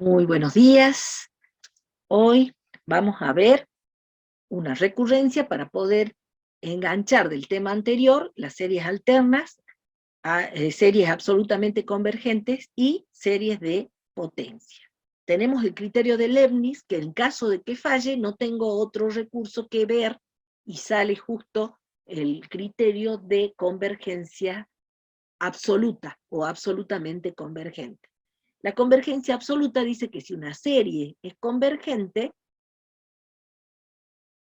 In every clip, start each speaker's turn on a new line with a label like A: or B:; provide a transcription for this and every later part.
A: Muy buenos días. Hoy vamos a ver una recurrencia para poder enganchar del tema anterior las series alternas, series absolutamente convergentes y series de potencia. Tenemos el criterio de Leibniz, que en caso de que falle no tengo otro recurso que ver y sale justo el criterio de convergencia absoluta o absolutamente convergente. La convergencia absoluta dice que si una serie es convergente,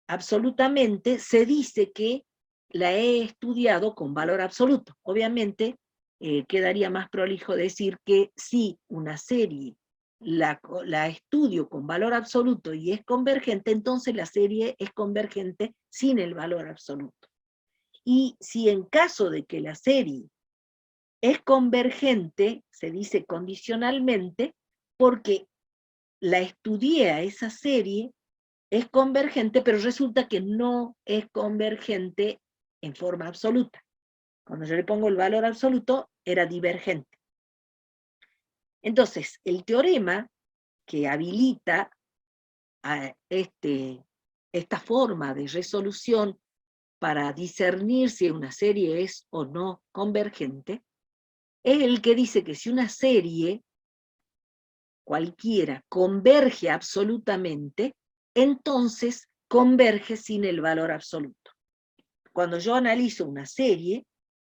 A: absolutamente se dice que la he estudiado con valor absoluto. Obviamente, quedaría más prolijo decir que si una serie la estudio con valor absoluto y es convergente, entonces la serie es convergente sin el valor absoluto. Y si en caso de que la serie es convergente, se dice condicionalmente, porque la estudié a esa serie, es convergente, pero resulta que no es convergente en forma absoluta. Cuando yo le pongo el valor absoluto, era divergente. Entonces, el teorema que habilita a esta forma de resolución para discernir si una serie es o no convergente, es el que dice que si una serie cualquiera converge absolutamente, entonces converge sin el valor absoluto. Cuando yo analizo una serie,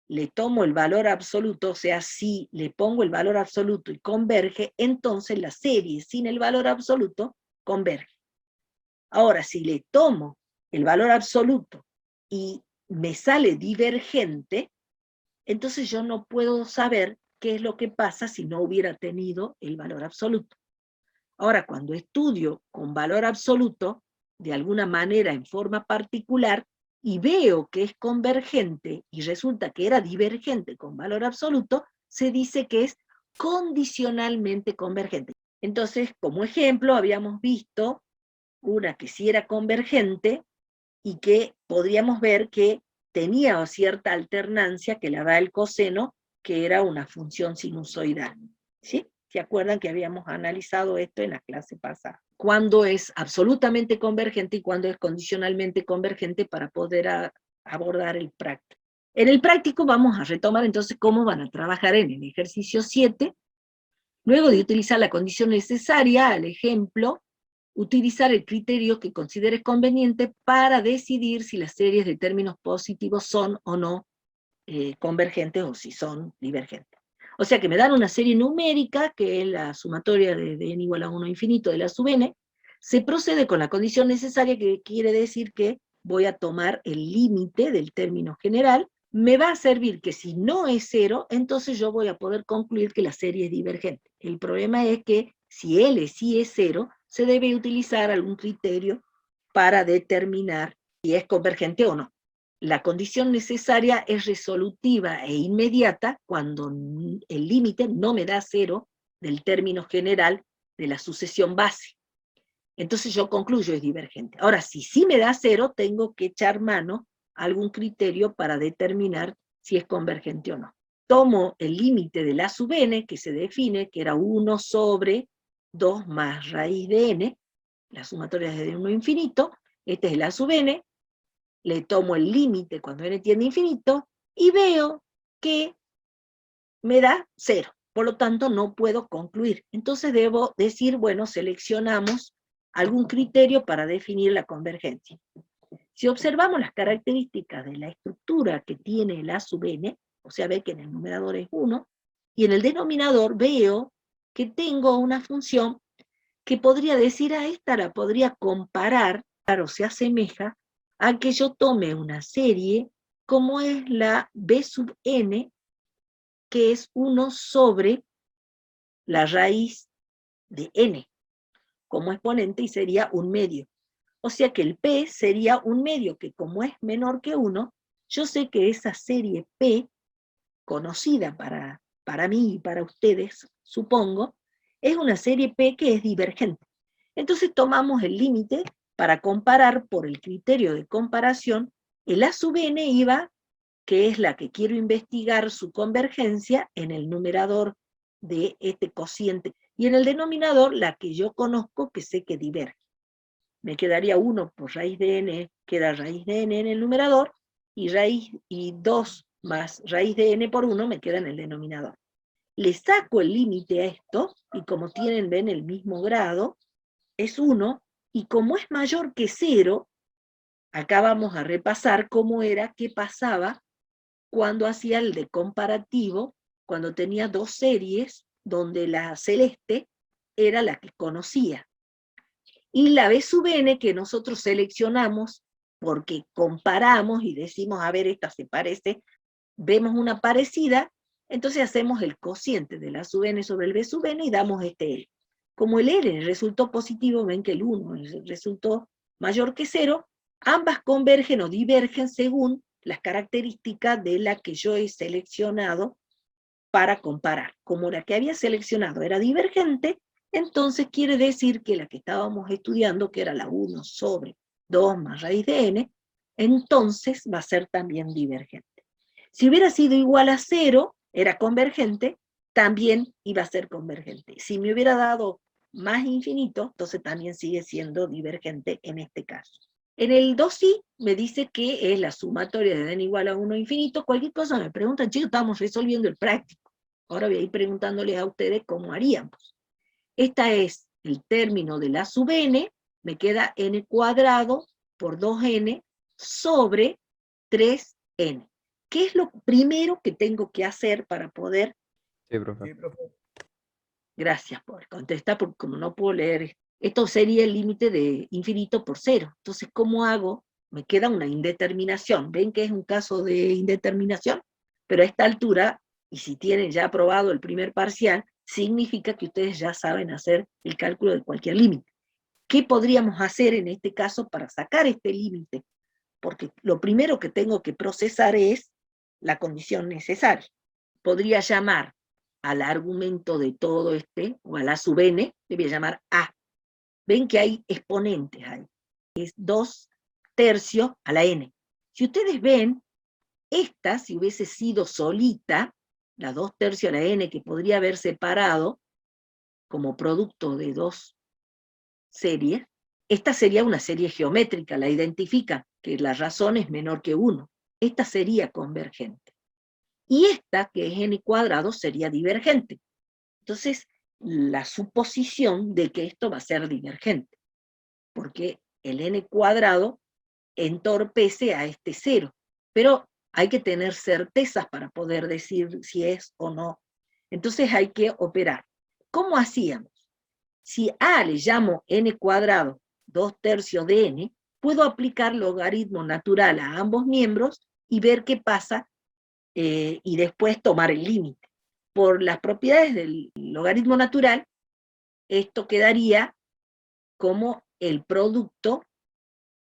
A: le tomo el valor absoluto, o sea, si le pongo el valor absoluto y converge, entonces la serie sin el valor absoluto converge. Ahora, si le tomo el valor absoluto y me sale divergente, entonces yo no puedo saber qué es lo que pasa si no hubiera tenido el valor absoluto. Ahora, cuando estudio con valor absoluto, de alguna manera en forma particular, y veo que es convergente y resulta que era divergente con valor absoluto, se dice que es condicionalmente convergente. Entonces, como ejemplo, habíamos visto una que sí era convergente y que podríamos ver que tenía cierta alternancia que la da el coseno, que era una función sinusoidal. ¿Sí? ¿Se acuerdan que habíamos analizado esto en la clase pasada? Cuándo es absolutamente convergente y cuándo es condicionalmente convergente para poder abordar el práctico. En el práctico vamos a retomar entonces cómo van a trabajar en el ejercicio 7, luego de utilizar la condición necesaria, al ejemplo, utilizar el criterio que consideres conveniente para decidir si las series de términos positivos son o no convergentes o si son divergentes. O sea que me dan una serie numérica, que es la sumatoria de n igual a 1 infinito de la sub n, se procede con la condición necesaria, que quiere decir que voy a tomar el límite del término general, me va a servir que si no es cero, entonces yo voy a poder concluir que la serie es divergente. El problema es que si L sí es cero, se debe utilizar algún criterio para determinar si es convergente o no. La condición necesaria es resolutiva e inmediata cuando el límite no me da cero del término general de la sucesión base. Entonces yo concluyo es divergente. Ahora, si sí me da cero, tengo que echar mano a algún criterio para determinar si es convergente o no. Tomo el límite de la sub n, que se define, que era 1 sobre 2 más raíz de n, la sumatoria es de 1 a infinito, este es la sub n, le tomo el límite cuando n tiende a infinito, y veo que me da cero. Por lo tanto, no puedo concluir. Entonces debo decir, bueno, seleccionamos algún criterio para definir la convergencia. Si observamos las características de la estructura que tiene la sub n, o sea, ve que en el numerador es 1, y en el denominador veo que tengo una función que podría decir, a esta la podría comparar, claro, se asemeja a que yo tome una serie como es la b sub n, que es 1 sobre la raíz de n como exponente, y sería un medio. O sea que el p sería un medio que, como es menor que 1, yo sé que esa serie p, conocida para mí y para ustedes, supongo, es una serie p que es divergente. Entonces tomamos el límite para comparar por el criterio de comparación. El a sub n iba, que es la que quiero investigar su convergencia, en el numerador de este cociente. Y en el denominador, la que yo conozco, que sé que diverge. Me quedaría 1 por raíz de n, queda raíz de n en el numerador, y 2 más raíz de n por 1 me queda en el denominador. Le saco el límite a esto, y como tienen, ven, el mismo grado, es 1, y como es mayor que 0, acá vamos a repasar cómo era, qué pasaba cuando hacía el de comparativo, cuando tenía dos series, donde la celeste era la que conocía. Y la B sub n que nosotros seleccionamos, porque comparamos y decimos, a ver, esta se parece, vemos una parecida, entonces hacemos el cociente de la sub n sobre el B sub n y damos este L. Como el L resultó positivo, ven que el 1 resultó mayor que 0, ambas convergen o divergen según las características de la que yo he seleccionado para comparar. Como la que había seleccionado era divergente, entonces quiere decir que la que estábamos estudiando, que era la 1 sobre 2 más raíz de n, entonces va a ser también divergente. Si hubiera sido igual a 0, era convergente, también iba a ser convergente. Si me hubiera dado más infinito, entonces también sigue siendo divergente en este caso. En el 2i me dice que es la sumatoria de n igual a 1 infinito. Cualquier cosa me preguntan, chicos, estamos resolviendo el práctico. Ahora voy a ir preguntándoles a ustedes cómo haríamos. Esta es el término de la sub n, me queda n cuadrado por 2n sobre 3n. ¿Qué es lo primero que tengo que hacer para poder?
B: Sí, profe.
C: Sí, profe.
A: Gracias por contestar, porque como no puedo leer, esto sería el límite de infinito por 0. Entonces, ¿cómo hago? Me queda una indeterminación. ¿Ven que es un caso de indeterminación? Pero a esta altura, y si tienen ya aprobado el primer parcial, significa que ustedes ya saben hacer el cálculo de cualquier límite. ¿Qué podríamos hacer en este caso para sacar este límite? Porque lo primero que tengo que procesar es la condición necesaria. Podría llamar al argumento de todo o a la sub n, le voy a llamar A. Ven que hay exponentes ahí. Es 2 tercios a la n. Si ustedes ven, esta, si hubiese sido solita, la 2 tercios a la n, que podría haber separado como producto de dos series, esta sería una serie geométrica, la identifica, que la razón es menor que 1. Esta sería convergente. Y esta, que es n cuadrado, sería divergente. Entonces, la suposición de que esto va a ser divergente, porque el n cuadrado entorpece a este 0, pero hay que tener certezas para poder decir si es o no. Entonces hay que operar. ¿Cómo hacíamos? Si a le llamo n cuadrado 2 tercios de n, puedo aplicar logaritmo natural a ambos miembros y ver qué pasa, y después tomar el límite. Por las propiedades del logaritmo natural, esto quedaría como el producto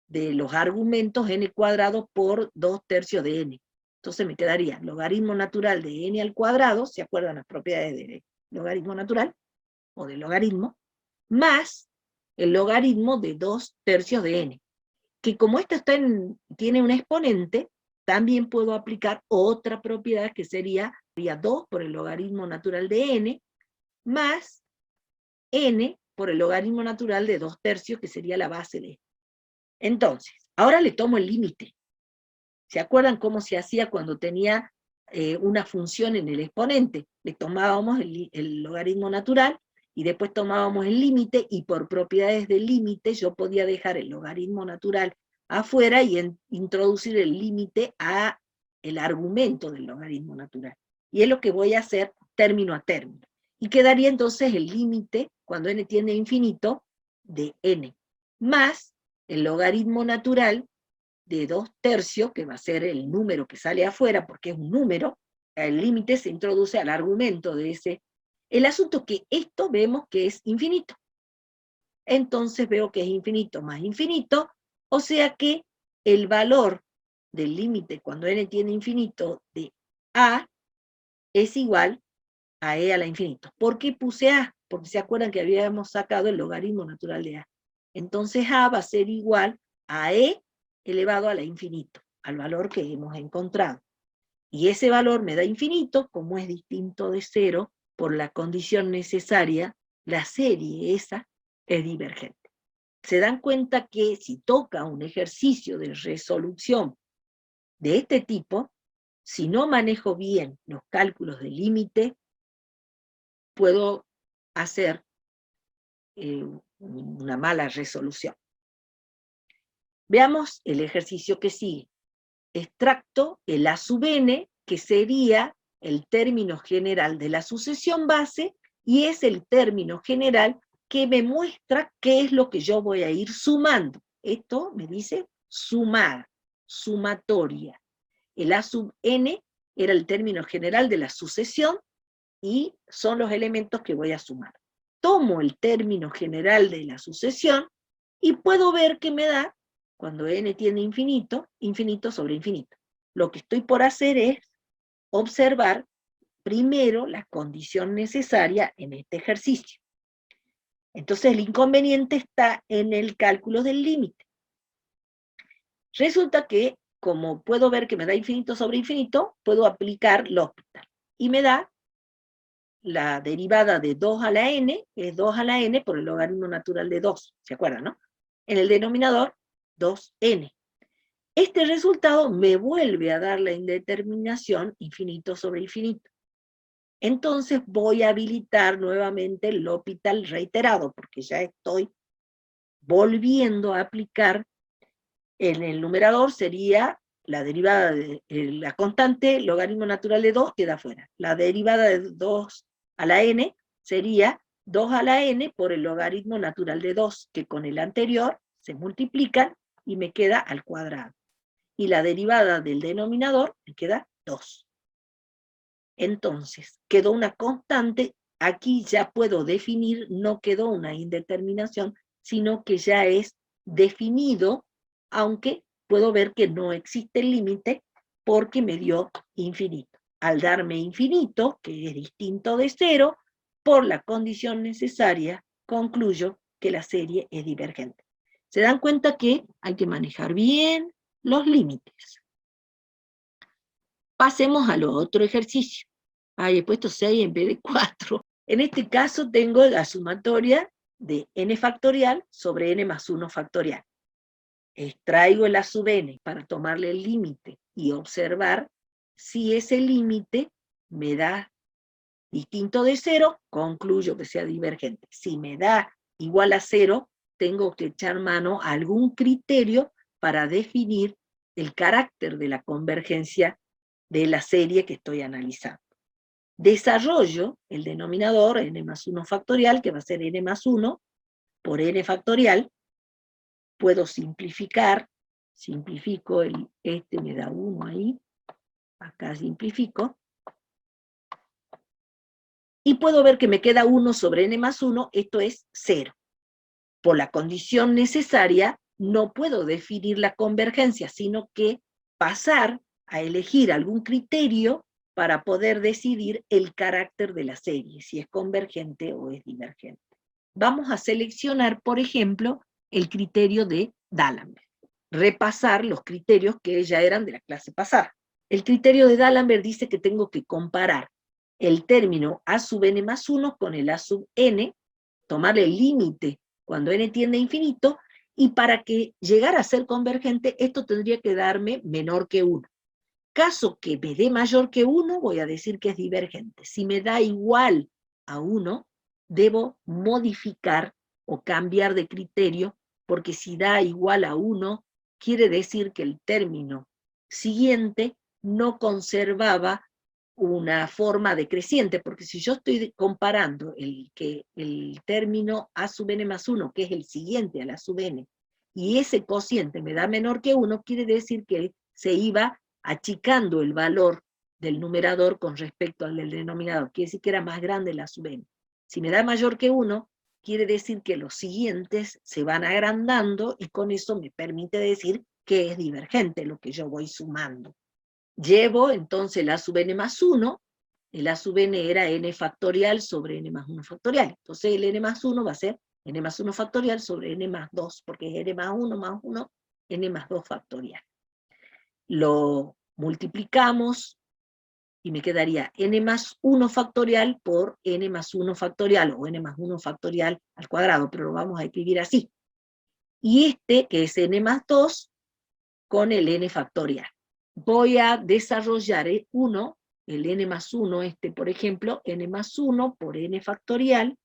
A: de los argumentos n cuadrado por 2 tercios de n. Entonces me quedaría logaritmo natural de n al cuadrado, ¿se acuerdan las propiedades del logaritmo natural? O del logaritmo, más el logaritmo de 2 tercios de n. Que como esto tiene un exponente, también puedo aplicar otra propiedad que sería 2 por el logaritmo natural de n, más n por el logaritmo natural de 2 tercios, que sería la base de esto. Entonces, ahora le tomo el límite. ¿Se acuerdan cómo se hacía cuando tenía una función en el exponente? Le tomábamos el logaritmo natural, y después tomábamos el límite, y por propiedades del límite yo podía dejar el logaritmo natural afuera y introducir el límite a el argumento del logaritmo natural. Y es lo que voy a hacer término a término. Y quedaría entonces el límite, cuando n tiende a infinito, de n, más el logaritmo natural de 2 tercios, que va a ser el número que sale afuera, porque es un número, el límite se introduce al argumento de ese. El asunto es que esto vemos que es infinito. Entonces veo que es infinito más infinito, o sea que el valor del límite cuando n tiene infinito de a es igual a e a la infinito. ¿Por qué puse a? Porque se acuerdan que habíamos sacado el logaritmo natural de a. Entonces a va a ser igual a e elevado a la infinito, al valor que hemos encontrado. Y ese valor me da infinito, como es distinto de 0, por la condición necesaria la serie esa es divergente. Se dan cuenta que si toca un ejercicio de resolución de este tipo, si no manejo bien los cálculos de límite, puedo hacer una mala resolución. Veamos el ejercicio que sigue. Extracto el A sub n, que sería el término general de la sucesión base, y es el término general que me muestra qué es lo que yo voy a ir sumando. Esto me dice sumar, sumatoria. El A sub n era el término general de la sucesión y son los elementos que voy a sumar. Tomo el término general de la sucesión y puedo ver que me da, cuando n tiende a infinito, infinito sobre infinito. Lo que estoy por hacer es observar primero la condición necesaria en este ejercicio. Entonces el inconveniente está en el cálculo del límite. Resulta que, como puedo ver que me da infinito sobre infinito, puedo aplicar L'Hopital. Y me da la derivada de 2 a la n, es 2 a la n por el logaritmo natural de 2, ¿se acuerdan, no? En el denominador, 2n. Este resultado me vuelve a dar la indeterminación infinito sobre infinito. Entonces voy a habilitar nuevamente el L'Hopital reiterado, porque ya estoy volviendo a aplicar. En el numerador sería la derivada de la constante, logaritmo natural de 2 queda fuera. La derivada de 2 a la n sería 2 a la n por el logaritmo natural de 2, que con el anterior se multiplican y me queda al cuadrado. Y la derivada del denominador me queda 2. Entonces, quedó una constante, aquí ya puedo definir, no quedó una indeterminación, sino que ya es definido, aunque puedo ver que no existe el límite porque me dio infinito. Al darme infinito, que es distinto de 0, por la condición necesaria, concluyo que la serie es divergente. Se dan cuenta que hay que manejar bien los límites. Pasemos al otro ejercicio. He puesto 6 en vez de 4. En este caso tengo la sumatoria de n factorial sobre n más 1 factorial. Extraigo el a sub n para tomarle el límite y observar si ese límite me da distinto de 0, concluyo que sea divergente. Si me da igual a 0, tengo que echar mano a algún criterio para definir el carácter de la convergencia de la serie que estoy analizando. Desarrollo el denominador n más 1 factorial, que va a ser n más 1 por n factorial. Puedo simplificar, simplifico, este me da 1 ahí, acá simplifico, y puedo ver que me queda 1 sobre n más 1, esto es 0. Por la condición necesaria, no puedo definir la convergencia, sino que pasar a elegir algún criterio para poder decidir el carácter de la serie, si es convergente o es divergente. Vamos a seleccionar, por ejemplo, el criterio de D'Alembert. Repasar los criterios que ya eran de la clase pasada. El criterio de D'Alembert dice que tengo que comparar el término a sub n más 1 con el a sub n, tomarle el límite cuando n tiende a infinito, y para que llegara a ser convergente, esto tendría que darme menor que 1. Caso que me dé mayor que 1, voy a decir que es divergente. Si me da igual a 1, debo modificar o cambiar de criterio, porque si da igual a 1, quiere decir que el término siguiente no conservaba una forma decreciente, porque si yo estoy comparando el término a sub n más 1, que es el siguiente a la sub n, y ese cociente me da menor que 1, quiere decir que se iba achicando el valor del numerador con respecto al del denominador, quiere decir que era más grande la sub n. Si me da mayor que 1, quiere decir que los siguientes se van agrandando, y con eso me permite decir que es divergente lo que yo voy sumando. Llevo entonces el a sub n más 1, el a sub n era n factorial sobre n más 1 factorial, entonces el n más 1 va a ser n más 1 factorial sobre n más 2, porque es n más 1, n más 2 factorial. Lo multiplicamos Y me quedaría n más 1 factorial por n más 1 factorial, o n más 1 factorial al cuadrado, pero lo vamos a escribir así. Y este, que es n más 2, con el n factorial. Voy a desarrollar el n más 1, por ejemplo, n más 1 por n factorial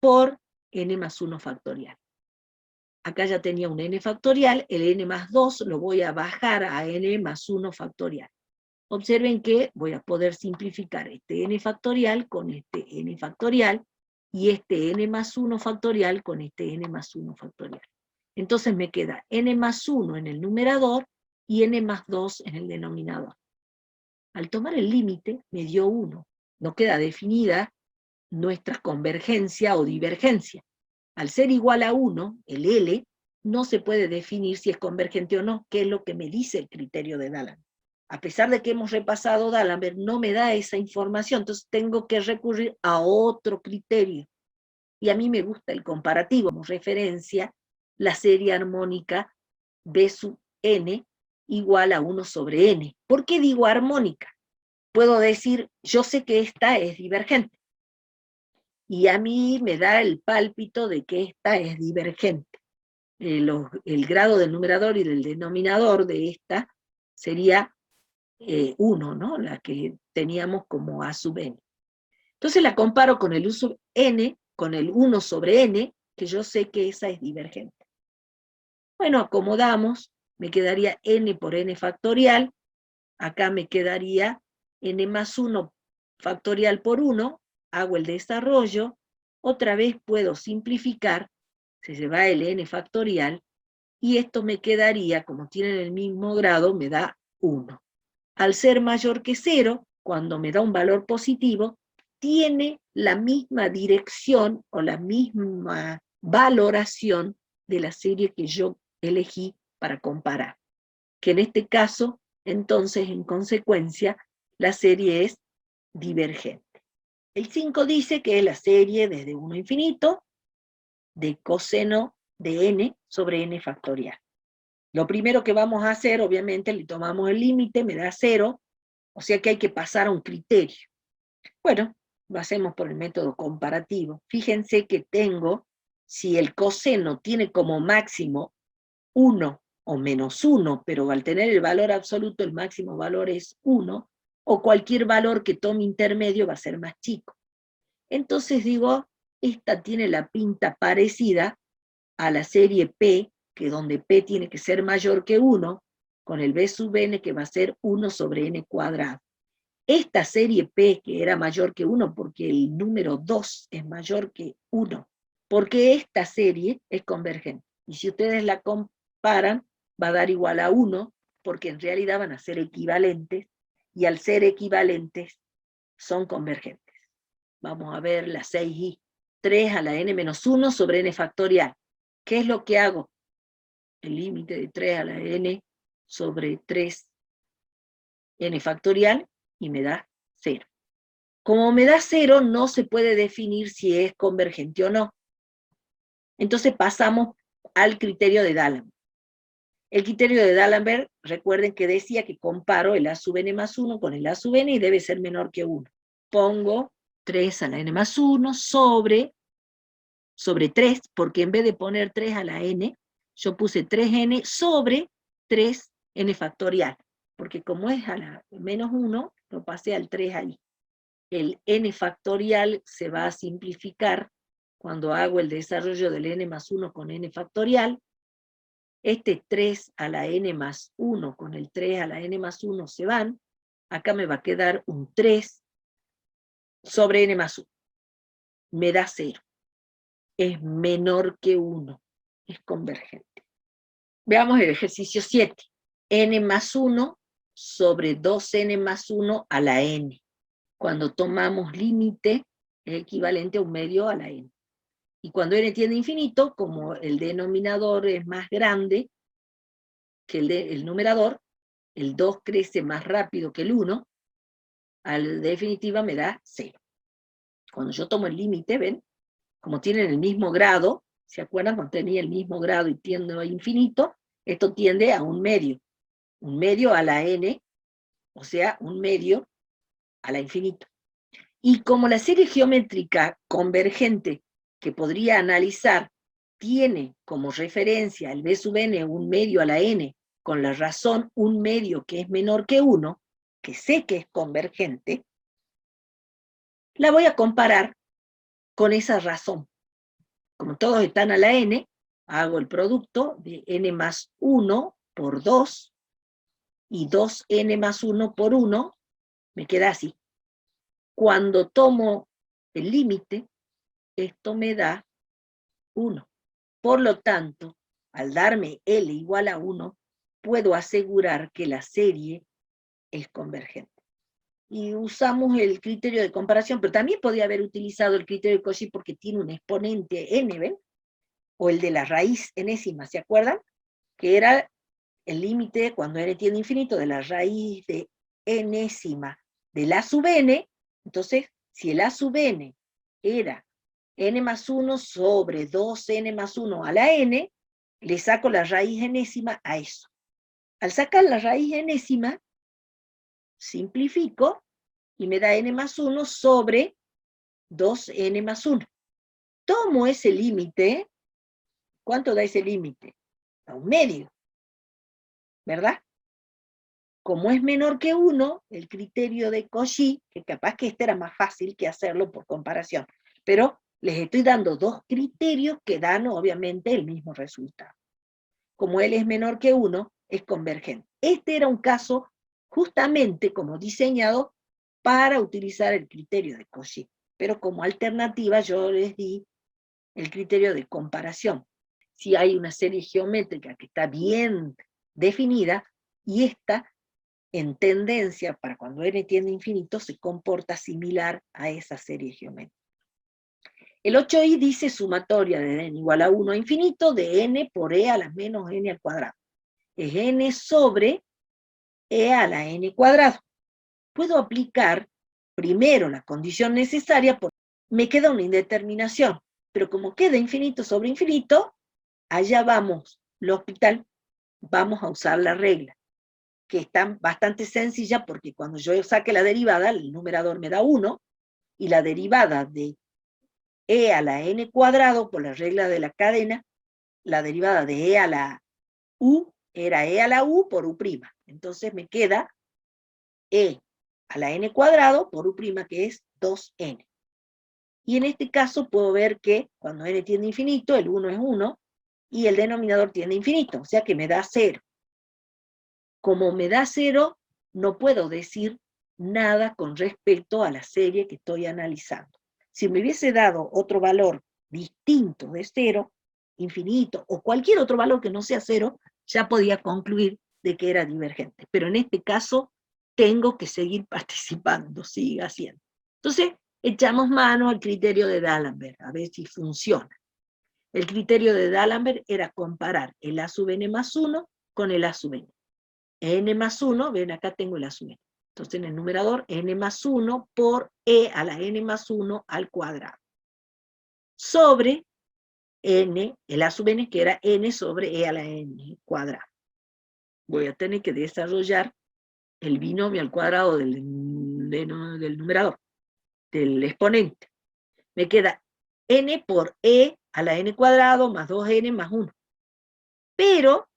A: por n más 1 factorial. Acá ya tenía un n factorial, el n más 2 lo voy a bajar a n más 1 factorial. Observen que voy a poder simplificar este n factorial con este n factorial, y este n más 1 factorial con este n más 1 factorial. Entonces me queda n más 1 en el numerador y n más 2 en el denominador. Al tomar el límite me dio 1. No queda definida nuestra convergencia o divergencia. Al ser igual a 1, el L, no se puede definir si es convergente o no, que es lo que me dice el criterio de D'Alembert. A pesar de que hemos repasado D'Alembert, no me da esa información, entonces tengo que recurrir a otro criterio. Y a mí me gusta el comparativo, como referencia, la serie armónica B sub n igual a 1 sobre n. ¿Por qué digo armónica? Puedo decir, yo sé que esta es divergente, y a mí me da el pálpito de que esta es divergente. El grado del numerador y del denominador de esta sería 1, ¿no? La que teníamos como a sub n. Entonces la comparo con el u sub n, con el 1 sobre n, que yo sé que esa es divergente. Bueno, acomodamos, me quedaría n por n factorial, acá me quedaría n más 1 factorial por 1, hago el desarrollo, otra vez puedo simplificar, se va el n factorial, y esto me quedaría, como tienen el mismo grado, me da 1. Al ser mayor que 0, cuando me da un valor positivo, tiene la misma dirección o la misma valoración de la serie que yo elegí para comparar. Que en este caso, entonces, en consecuencia, la serie es divergente. El 5 dice que es la serie desde 1 a infinito de coseno de n sobre n factorial. Lo primero que vamos a hacer, obviamente, le tomamos el límite, me da 0, o sea que hay que pasar a un criterio. Bueno, lo hacemos por el método comparativo. Fíjense que tengo, si el coseno tiene como máximo 1 o menos 1, pero al tener el valor absoluto, el máximo valor es 1, o cualquier valor que tome intermedio va a ser más chico. Entonces digo, esta tiene la pinta parecida a la serie P, que donde P tiene que ser mayor que 1, con el B sub n que va a ser 1 sobre n cuadrado. Esta serie P, que era mayor que 1 porque el número 2 es mayor que 1, porque esta serie es convergente. Y si ustedes la comparan, va a dar igual a 1, porque en realidad van a ser equivalentes, y al ser equivalentes son convergentes. Vamos a ver la 6i. 3 a la n menos 1 sobre n factorial. ¿Qué es lo que hago? El límite de 3 a la n sobre 3 n factorial, y me da 0. Como me da 0, no se puede definir si es convergente o no. Entonces pasamos al criterio de D'Alembert. El criterio de D'Alembert, recuerden que decía que comparo el a sub n más 1 con el a sub n y debe ser menor que 1. Pongo 3 a la n más 1 sobre 3, porque en vez de poner 3 a la n, yo puse 3n sobre 3n factorial, porque como es a la menos 1, lo pasé al 3 ahí. El n factorial se va a simplificar cuando hago el desarrollo del n más 1 con n factorial. Este 3 a la n más 1 con el 3 a la n más 1 se van. Acá me va a quedar un 3 sobre n más 1. Me da 0. Es menor que 1. Es convergente. Veamos el ejercicio 7. N más 1 sobre 2n más 1 a la n. Cuando tomamos límite, es equivalente a un medio a la n. Y cuando n tiende a infinito, como el denominador es más grande que el numerador, el 2 crece más rápido que el 1, en definitiva me da 0. Cuando yo tomo el límite, ¿ven? Como tienen el mismo grado, ¿se acuerdan? Cuando tenía el mismo grado y tiende a infinito, esto tiende a un medio a la n, o sea, un medio a la infinito. Y como la serie geométrica convergente que podría analizar tiene como referencia el b sub n un medio a la n, con la razón un medio que es menor que 1, que sé que es convergente, la voy a comparar con esa razón. Como todos están a la n, hago el producto de n más 1 por 2 y 2n más 1 por 1, me queda así. Cuando tomo el límite, esto me da 1. Por lo tanto, al darme L igual a 1, puedo asegurar que la serie es convergente. Y usamos el criterio de comparación, pero también podría haber utilizado el criterio de Cauchy porque tiene un exponente n, ¿ven? O el de la raíz enésima, ¿se acuerdan? Que era el límite cuando n tiende a infinito de la raíz de enésima del a sub n. Entonces, si el a sub n era n más 1 sobre 2n más 1 a la n, le saco la raíz enésima a eso. Al sacar la raíz enésima, simplifico y me da n más 1 sobre 2n más 1. Tomo ese límite. ¿Cuánto da ese límite? A un medio, ¿verdad? Como es menor que 1, el criterio de Cauchy, que capaz que este era más fácil que hacerlo por comparación, pero les estoy dando dos criterios que dan obviamente el mismo resultado. Como L es menor que 1, es convergente. Este era un caso justamente como diseñado para utilizar el criterio de Cauchy, pero como alternativa yo les di el criterio de comparación. Si hay una serie geométrica que está bien definida, y esta, en tendencia, para cuando n tiende a infinito, se comporta similar a esa serie geométrica. El 8i dice sumatoria de n igual a 1 a infinito de n por e a la menos n al cuadrado. Es n sobre e a la n cuadrado. Puedo aplicar primero la condición necesaria porque me queda una indeterminación, pero como queda infinito sobre infinito, allá vamos, el hospital, vamos a usar la regla, que está bastante sencilla porque cuando yo saque la derivada, el numerador me da 1, y la derivada de e a la n cuadrado, por la regla de la cadena, la derivada de e a la u era e a la u por u'. Entonces me queda e a la n cuadrado por u', que es 2n. Y en este caso puedo ver que cuando n tiende a infinito, el 1 es 1, y el denominador tiende a infinito, o sea que me da 0. Como me da 0, no puedo decir nada con respecto a la serie que estoy analizando. Si me hubiese dado otro valor distinto de 0, infinito, o cualquier otro valor que no sea 0, ya podía concluir de que era divergente. Pero en este caso, tengo que seguir participando, siga haciendo. Entonces, echamos mano al criterio de D'Alembert, a ver si funciona. El criterio de D'Alembert era comparar el a sub n más 1 con el a sub n. N más 1, ven acá tengo el a sub n. Entonces en el numerador, n más 1 por e a la n más 1 al cuadrado. Sobre n, el a sub n, que era n sobre e a la n cuadrado. Voy a tener que desarrollar el binomio al cuadrado del numerador, del exponente. Me queda n por e a la n cuadrado más 2n más 1. Pero,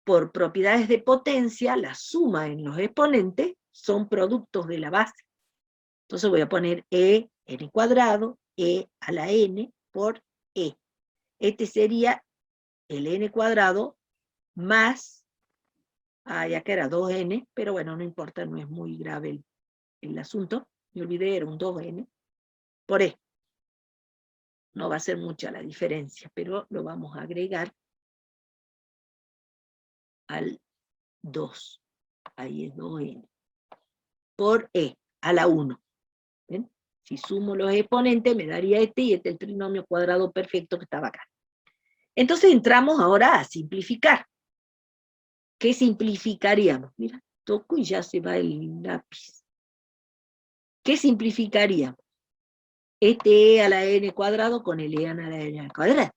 A: por propiedades de potencia, la suma en los exponentes son productos de la base. Entonces voy a poner e n cuadrado, e a la n por e. Este sería el n cuadrado más, ya que era 2n, pero bueno, no importa, no es muy grave el asunto. Me olvidé, era un 2n por e. No va a ser mucha la diferencia, pero lo vamos a agregar al 2. Ahí es 2n. Por e, a la 1. ¿Ven? Si sumo los exponentes, me daría este, y este es el trinomio cuadrado perfecto que estaba acá. Entonces entramos ahora a simplificar. ¿Qué simplificaríamos? Mira, toco y ya se va el lápiz. ¿Qué simplificaríamos? Este e a la n cuadrado con el e a la n al cuadrado.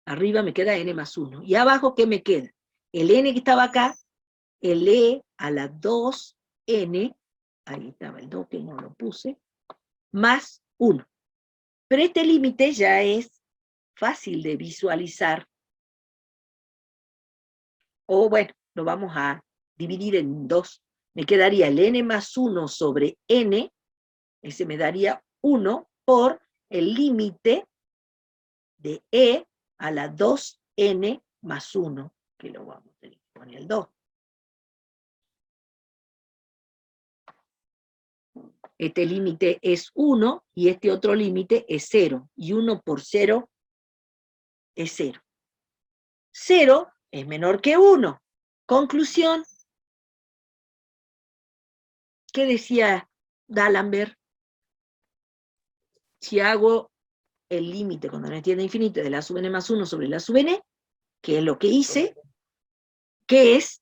A: Arriba me queda n más 1. Y abajo, ¿qué me queda? El n que estaba acá, el e a la 2n ahí estaba el 2 que no lo puse, más 1. Pero este límite ya es fácil de visualizar. O bueno, lo vamos a dividir en 2. Me quedaría el n más 1 sobre n, ese me daría 1 por el límite de e a la 2n más 1, que lo vamos a poner el 2. Este límite es 1 y este otro límite es 0. Y 1 por 0 es 0. 0 es menor que 1. Conclusión. ¿Qué decía D'Alembert? Si hago el límite cuando n tiende a infinito de la sub n más 1 sobre la sub n, que es lo que hice, ¿qué es?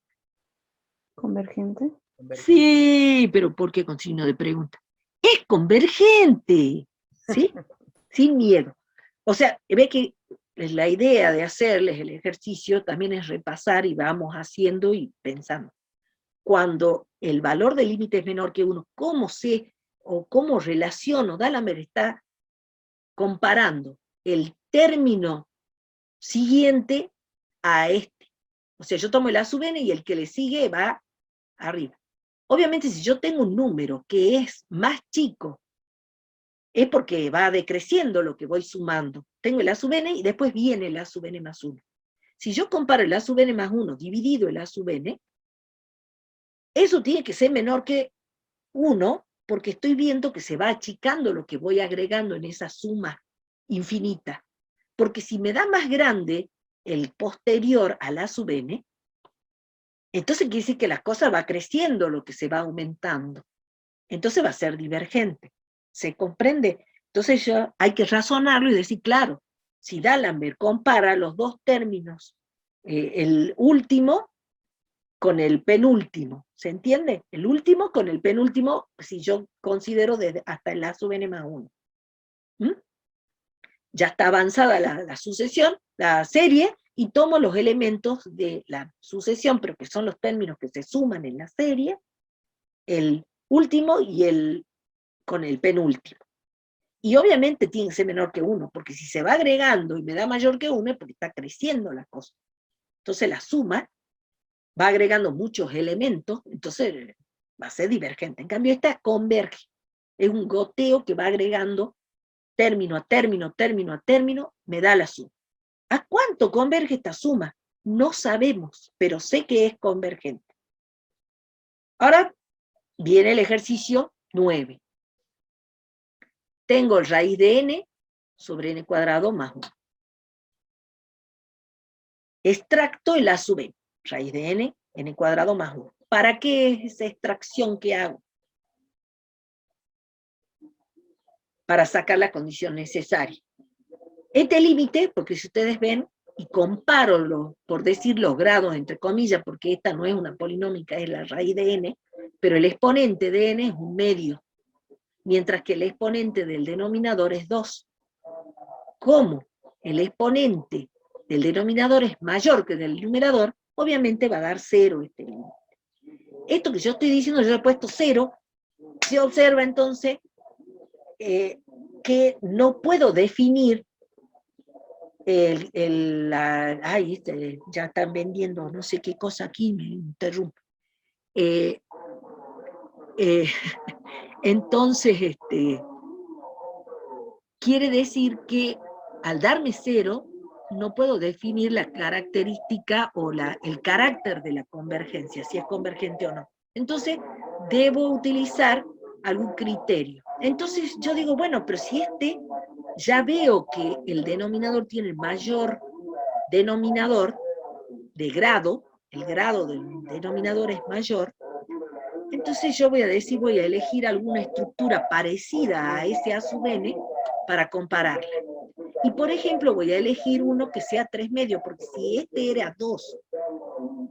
B: ¿Convergente?
A: Sí, pero ¿por qué con signo de pregunta? Es convergente, ¿sí? Sin miedo. O sea, ve que la idea de hacerles el ejercicio también es repasar y vamos haciendo y pensando. Cuando el valor del límite es menor que 1, ¿cómo sé o cómo relaciono? D'Alembert está comparando el término siguiente a este. O sea, yo tomo el a sub n y el que le sigue va arriba. Obviamente, si yo tengo un número que es más chico, es porque va decreciendo lo que voy sumando. Tengo el a sub n y después viene el a sub n más 1. Si yo comparo el a sub n más 1 dividido el a sub n, eso tiene que ser menor que 1, porque estoy viendo que se va achicando lo que voy agregando en esa suma infinita. Porque si me da más grande el posterior a la sub n, entonces quiere decir que la cosa va creciendo, lo que se va aumentando. Entonces va a ser divergente. ¿Se comprende? Entonces ya hay que razonarlo y decir, claro, si D'Alembert compara los dos términos, el último con el penúltimo, ¿se entiende? El último con el penúltimo, si yo considero desde hasta el a sub n más 1. Ya está avanzada la sucesión, la serie, y tomo los elementos de la sucesión, pero que son los términos que se suman en la serie, el último y el con el penúltimo. Y obviamente tiene que ser menor que 1, porque si se va agregando y me da mayor que 1 es porque está creciendo la cosa. Entonces la suma va agregando muchos elementos, entonces va a ser divergente. En cambio esta converge. Es un goteo que va agregando término a término, término a término, me da la suma. ¿A cuánto converge esta suma? No sabemos, pero sé que es convergente. Ahora viene el ejercicio 9. Tengo raíz de n sobre n cuadrado más 1. Extracto el a sub n, raíz de n cuadrado más 1. ¿Para qué es esa extracción que hago? Para sacar la condición necesaria. Este límite, porque si ustedes ven, y comparo, por decir los grados, entre comillas, porque esta no es una polinómica, es la raíz de n, pero el exponente de n es un medio, mientras que el exponente del denominador es 2. Como el exponente del denominador es mayor que del numerador, obviamente va a dar 0 este límite. Esto que yo estoy diciendo, yo he puesto 0, se observa entonces que no puedo definir ya están vendiendo no sé qué cosa aquí, me interrumpo. Entonces, quiere decir que al darme 0, no puedo definir la característica o el carácter de la convergencia, si es convergente o no. Entonces, debo utilizar algún criterio. Entonces, yo digo, bueno, pero si ya veo que el denominador tiene mayor denominador de grado, el grado del denominador es mayor, entonces yo voy a decir, voy a elegir alguna estructura parecida a ese a sub n para compararla. Y por ejemplo voy a elegir uno que sea 3 medios, porque si este era 2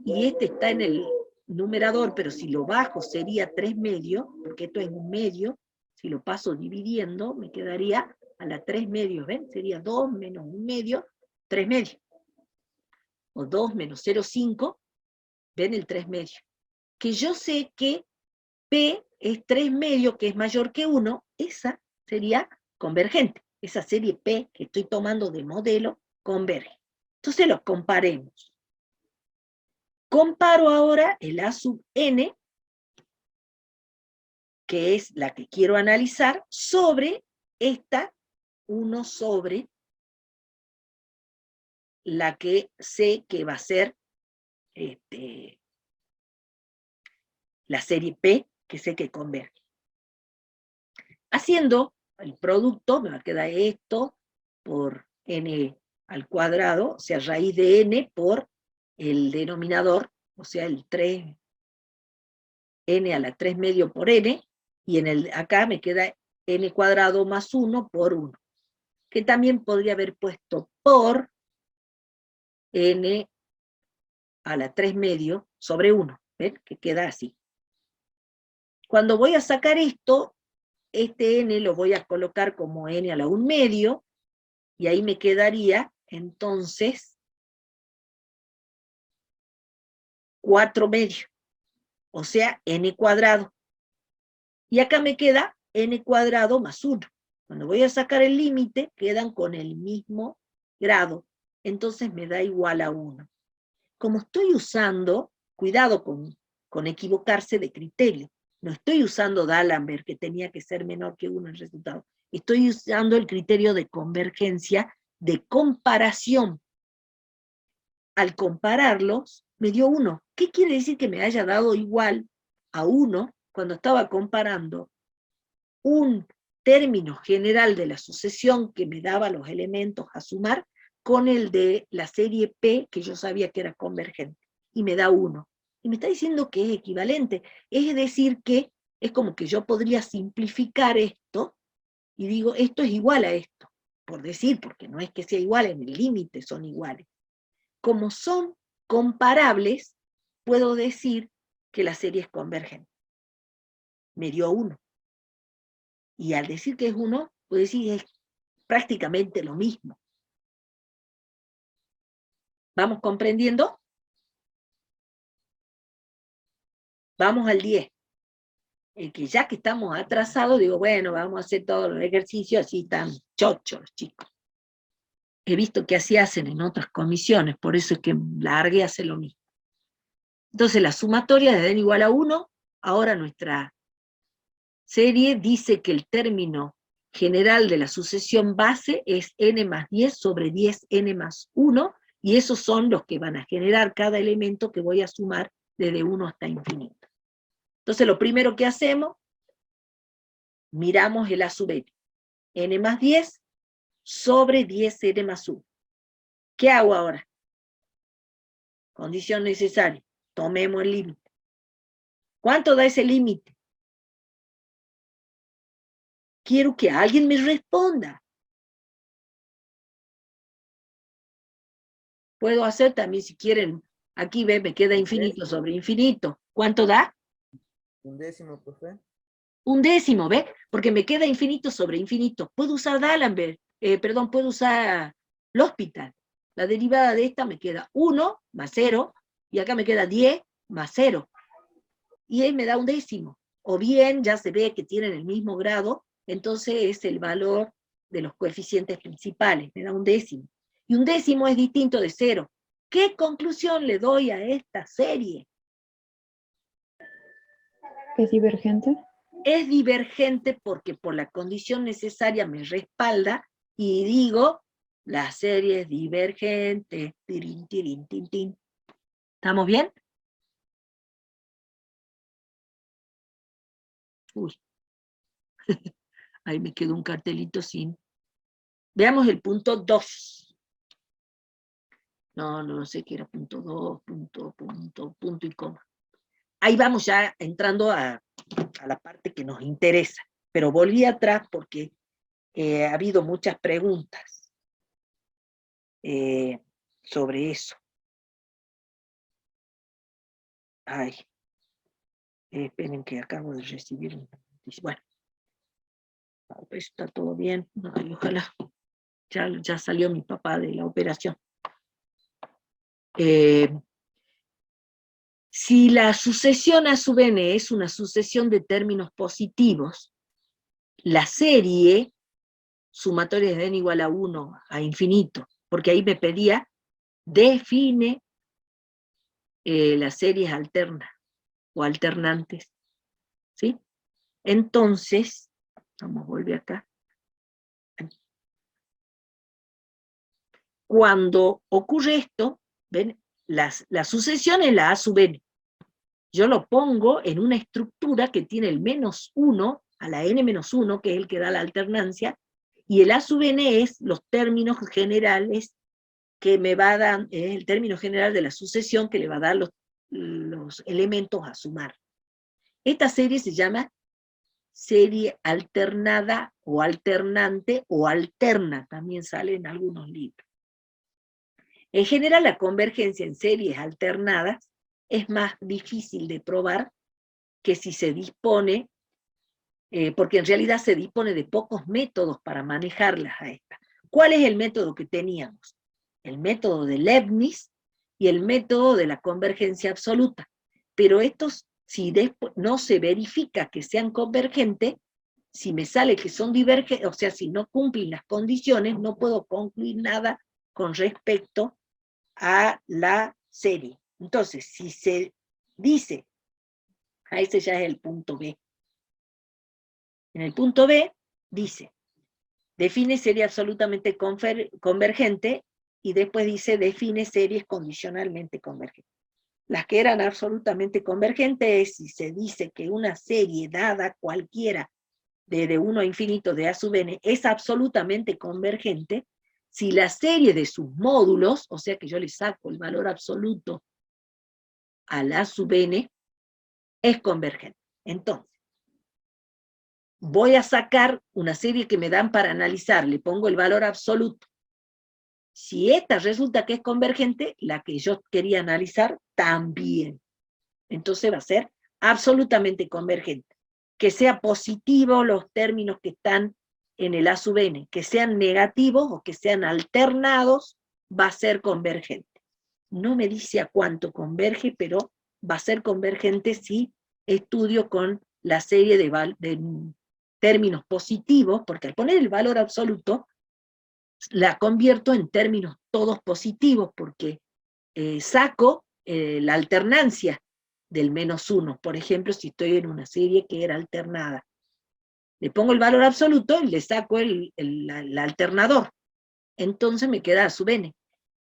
A: y este está en el numerador, pero si lo bajo sería 3 medios, porque esto es un medio, si lo paso dividiendo me quedaría a la 3 medios, ¿ven? Sería 2 menos 1 medio, 3 medios. O 2 menos 0,5, ven el 3 medios. Que yo sé que P es 3 medios, que es mayor que 1, esa sería convergente. Esa serie P que estoy tomando de modelo converge. Entonces los comparemos. Comparo ahora el A sub n, que es la que quiero analizar, sobre esta 1 sobre la que sé que va a ser la serie P, que sé que converge. Haciendo el producto, me va a quedar esto por n al cuadrado, o sea, raíz de n por el denominador, o sea, el 3, n a la 3 medio por n, y acá me queda n cuadrado más 1 por 1, que también podría haber puesto por n a la 3 medio sobre 1, ¿ven? Que queda así. Cuando voy a sacar esto, este n lo voy a colocar como n a la 1 medio, y ahí me quedaría, entonces, 4 medios, o sea, n cuadrado. Y acá me queda n cuadrado más 1. Cuando voy a sacar el límite, quedan con el mismo grado. Entonces me da igual a 1. Como estoy usando, cuidado con equivocarse de criterio. No estoy usando D'Alembert, que tenía que ser menor que 1 el resultado. Estoy usando el criterio de convergencia, de comparación. Al compararlos, me dio 1. ¿Qué quiere decir que me haya dado igual a 1 cuando estaba comparando un término general de la sucesión que me daba los elementos a sumar con el de la serie P, que yo sabía que era convergente, y me da 1. Y me está diciendo que es equivalente. Es decir, que es como que yo podría simplificar esto, y digo, esto es igual a esto, por decir, porque no es que sea igual, en el límite son iguales. Como son comparables, puedo decir que la serie es convergente. Me dio 1. Y al decir que es 1, puedo decir es prácticamente lo mismo. ¿Vamos comprendiendo? Vamos al 10. Que ya que estamos atrasados, digo, bueno, vamos a hacer todos los ejercicios así tan chochos, chicos. He visto que así hacen en otras comisiones, por eso es que largué hace lo mismo. Entonces la sumatoria de n igual a 1, ahora nuestra serie dice que el término general de la sucesión base es n más 10 sobre 10n más 1, y esos son los que van a generar cada elemento que voy a sumar desde 1 hasta infinito. Entonces lo primero que hacemos, miramos el A sub n. N más 10 sobre 10n más 1. ¿Qué hago ahora? Condición necesaria. Tomemos el límite. ¿Cuánto da ese límite? Quiero que alguien me responda. Puedo hacer también, si quieren, aquí ve, me queda infinito sobre infinito. ¿Cuánto da?
C: 1/10, profe.
A: 1/10, ¿ve? Porque me queda infinito sobre infinito. Puedo usar D'Alembert, puedo usar L'Hospital. La derivada de esta me queda 1 más 0, y acá me queda 10 más 0. Y ahí me da 1/10. O bien, ya se ve que tienen el mismo grado, entonces es el valor de los coeficientes principales, me da 1/10. Y 1/10 es distinto de 0. ¿Qué conclusión le doy a esta serie?
B: ¿Es divergente?
A: Es divergente porque por la condición necesaria me respalda, y digo, la serie es divergente. Tirín, tirín, tin, tin. ¿Estamos bien? Uy. Ahí me quedó un cartelito sin. Veamos el punto 2. No sé qué era punto 2, punto y coma. Ahí vamos ya entrando a la parte que nos interesa. Pero volví atrás porque ha habido muchas preguntas sobre eso. Ay, esperen que acabo de recibir una noticia. Bueno, está todo bien. Ay, ojalá. Ya salió mi papá de la operación. Si la sucesión a sub n es una sucesión de términos positivos, la serie sumatoria de n igual a 1 a infinito, porque ahí me pedía, define las series alternas o alternantes, ¿sí? Entonces, vamos a volver acá. Cuando ocurre esto, ¿ven? La sucesión es la a sub n. Yo lo pongo en una estructura que tiene el menos 1 a la n-1, que es el que da la alternancia, y el a sub n es los términos generales que me va a dar, es el término general de la sucesión que le va a dar los elementos a sumar. Esta serie se llama serie alternada o alternante o alterna, también sale en algunos libros. En general, la convergencia en series alternadas es más difícil de probar que si se dispone, porque en realidad se dispone de pocos métodos para manejarlas a estas. ¿Cuál es el método que teníamos? El método de Leibniz y el método de la convergencia absoluta. Pero estos, si después no se verifica que sean convergentes, si me sale que son divergentes, o sea, si no cumplen las condiciones, no puedo concluir nada con respecto a la serie. Entonces, si se dice, a ese ya es el punto B. En el punto B dice, define serie absolutamente convergente, y después dice, define series condicionalmente convergentes. Las que eran absolutamente convergentes es si se dice que una serie dada cualquiera de 1 a infinito de a sub n es absolutamente convergente, si la serie de sus módulos, o sea que yo le saco el valor absoluto a la sub n, es convergente. Entonces, voy a sacar una serie que me dan para analizar, le pongo el valor absoluto. Si esta resulta que es convergente, la que yo quería analizar también. Entonces va a ser absolutamente convergente. Que sea positivo los términos que están en el a sub n, que sean negativos o que sean alternados, va a ser convergente. No me dice a cuánto converge, pero va a ser convergente si estudio con la serie de términos positivos, porque al poner el valor absoluto, la convierto en términos todos positivos, porque saco la alternancia del -1, por ejemplo, si estoy en una serie que era alternada. Le pongo el valor absoluto y le saco el alternador. Entonces me queda a sub n.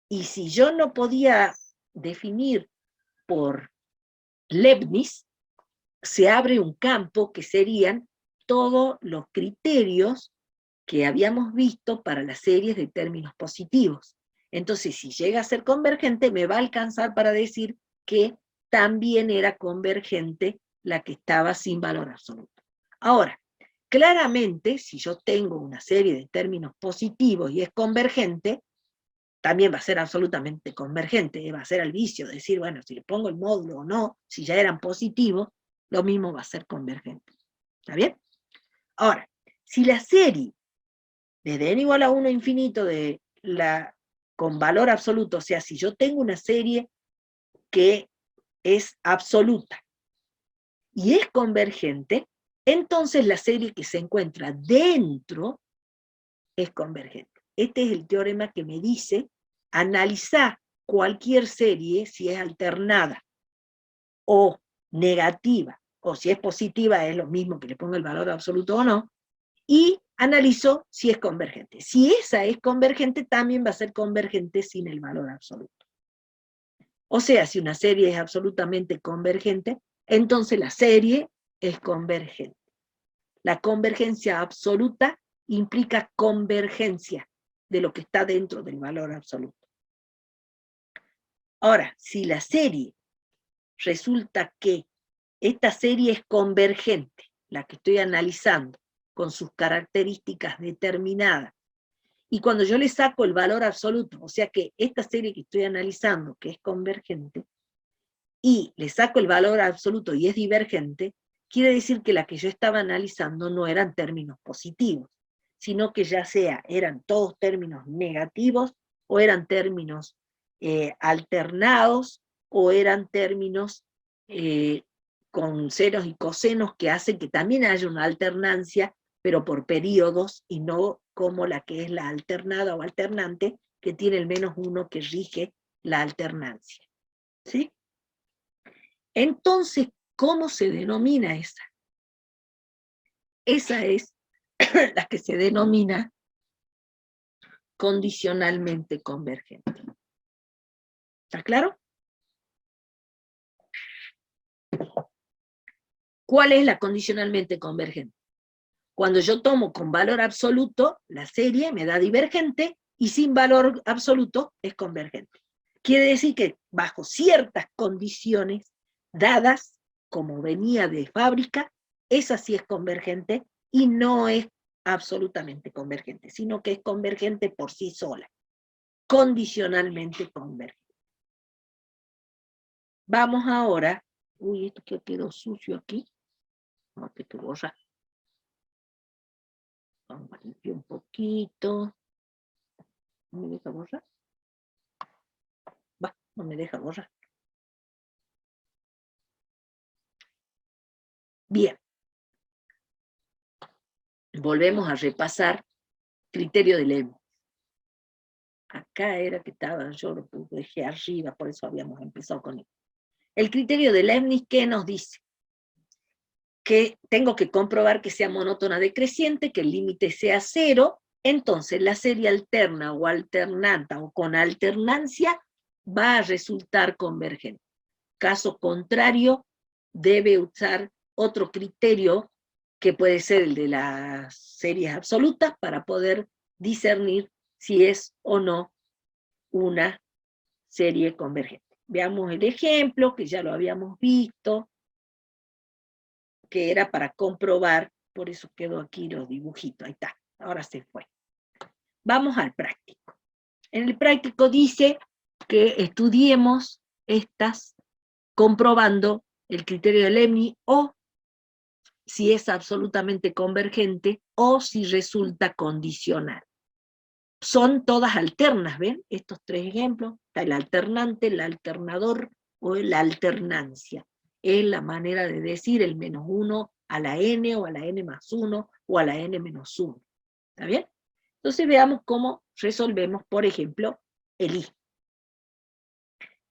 A: Y si yo no podía definir por Leibniz, se abre un campo que serían todos los criterios que habíamos visto para las series de términos positivos. Entonces, si llega a ser convergente, me va a alcanzar para decir que también era convergente la que estaba sin valor absoluto. Ahora, claramente, si yo tengo una serie de términos positivos y es convergente, también va a ser absolutamente convergente, va a ser al vicio, decir, bueno, si le pongo el módulo o no, si ya eran positivos, lo mismo va a ser convergente. ¿Está bien? Ahora, si la serie desde n igual a 1 a infinito con valor absoluto, o sea, si yo tengo una serie que es absoluta y es convergente, entonces la serie que se encuentra dentro es convergente. Este es el teorema que me dice analizar cualquier serie si es alternada o negativa, o si es positiva es lo mismo que le ponga el valor absoluto o no, y analizo si es convergente. Si esa es convergente, también va a ser convergente sin el valor absoluto. O sea, si una serie es absolutamente convergente, entonces la serie es convergente. La convergencia absoluta implica convergencia de lo que está dentro del valor absoluto. Ahora, si la serie resulta que esta serie es convergente, la que estoy analizando, con sus características determinadas, y cuando yo le saco el valor absoluto, o sea que esta serie que estoy analizando, que es convergente, y le saco el valor absoluto y es divergente, quiere decir que la que yo estaba analizando no eran términos positivos, sino que ya sea eran todos términos negativos, o eran términos alternados, o eran términos con senos y cosenos que hacen que también haya una alternancia, pero por periodos, y no como la que es la alternada o alternante, que tiene el -1 que rige la alternancia. ¿Sí? Entonces, ¿cómo se denomina esa? Esa es la que se denomina condicionalmente convergente. ¿Está claro? ¿Cuál es la condicionalmente convergente? Cuando yo tomo con valor absoluto, la serie me da divergente, y sin valor absoluto es convergente. Quiere decir que bajo ciertas condiciones dadas, como venía de fábrica, esa sí es convergente y no es absolutamente convergente, sino que es convergente por sí sola, condicionalmente convergente. Vamos ahora, uy, esto que quedó sucio aquí, no, que te borra. Vamos a limpiar un poquito. ¿No me deja borrar? Va, no me deja borrar. Bien. Volvemos a repasar criterio de Leibniz. Acá era que estaba, yo lo dejé arriba, por eso habíamos empezado con él. El criterio de Leibniz, ¿qué nos dice? Que tengo que comprobar que sea monótona decreciente, que el límite sea 0, entonces la serie alterna o alternanta o con alternancia va a resultar convergente. Caso contrario, debe usar otro criterio que puede ser el de las series absolutas para poder discernir si es o no una serie convergente. Veamos el ejemplo, que ya lo habíamos visto, que era para comprobar, por eso quedó aquí los dibujitos, ahí está, ahora se fue. Vamos al práctico. En el práctico dice que estudiemos estas comprobando el criterio de Leibniz, o si es absolutamente convergente, o si resulta condicional. Son todas alternas, ¿ven? Estos tres ejemplos, está el alternante, el alternador o la alternancia. Es la manera de decir el -1 a la n, o a la n+1, o a la n-1. ¿Está bien? Entonces veamos cómo resolvemos, por ejemplo, el I.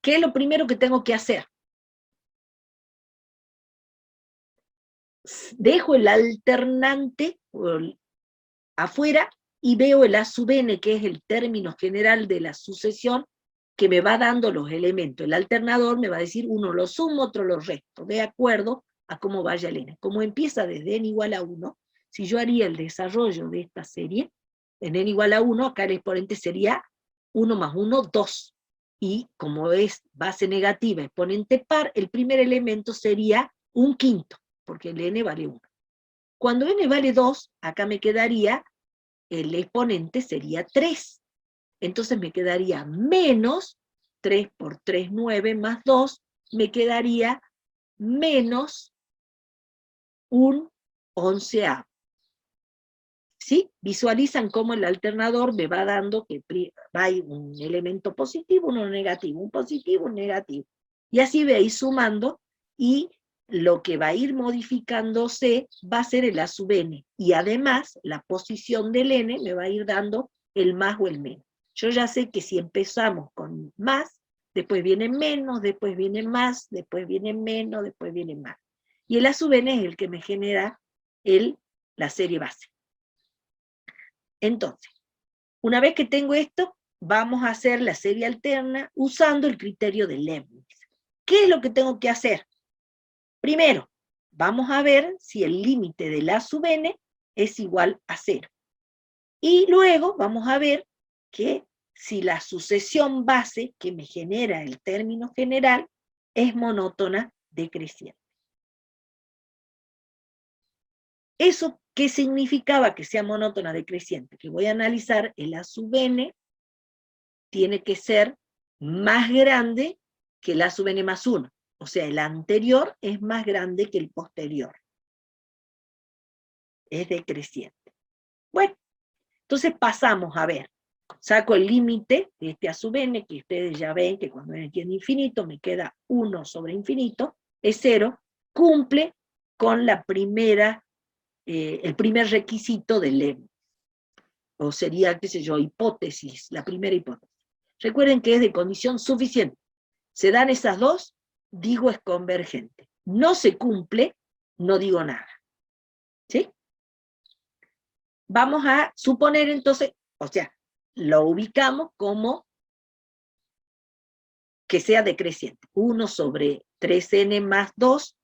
A: ¿Qué es lo primero que tengo que hacer? Dejo el alternante afuera y veo el A sub n, que es el término general de la sucesión, que me va dando los elementos. El alternador me va a decir, uno lo sumo, otro lo resto, de acuerdo a cómo vaya el n. Como empieza desde n igual a 1, si yo haría el desarrollo de esta serie, en n igual a 1, acá el exponente sería 1 más 1, 2. Y como es base negativa, exponente par, el primer elemento sería 1/5, porque el n vale 1. Cuando n vale 2, acá me quedaría, el exponente sería 3. Entonces me quedaría menos 3 por 3, 9, más 2, me quedaría menos un 11avo. ¿Sí? Visualizan cómo el alternador me va dando que va un elemento positivo, uno negativo, un positivo, un negativo. Y así veis sumando, y lo que va a ir modificándose va a ser el A sub n. Y además, la posición del n me va a ir dando el más o el menos. Yo ya sé que si empezamos con más, después viene menos, después viene más, después viene menos, después viene más. Y el A sub n es el que me genera la serie base. Entonces, una vez que tengo esto, vamos a hacer la serie alterna usando el criterio de Leibniz. ¿Qué es lo que tengo que hacer? Primero, vamos a ver si el límite del A sub n es igual a 0. Y luego vamos a ver que si la sucesión base que me genera el término general es monótona decreciente. ¿Eso qué significaba que sea monótona decreciente? Que voy a analizar el A sub n tiene que ser más grande que el A sub n más 1. O sea, el anterior es más grande que el posterior. Es decreciente. Bueno, entonces pasamos a ver. Saco el límite de este A sub n, que ustedes ya ven que cuando n tiene infinito me queda 1 sobre infinito. es 0, cumple con la primera, el primer requisito del Leibniz. O sería, qué sé yo, hipótesis, la primera hipótesis. Recuerden que es de condición suficiente. Se dan esas dos, digo es convergente. No se cumple, no digo nada. ¿Sí? Vamos a suponer entonces, o sea, lo ubicamos como que sea decreciente. 1 sobre 3n más 2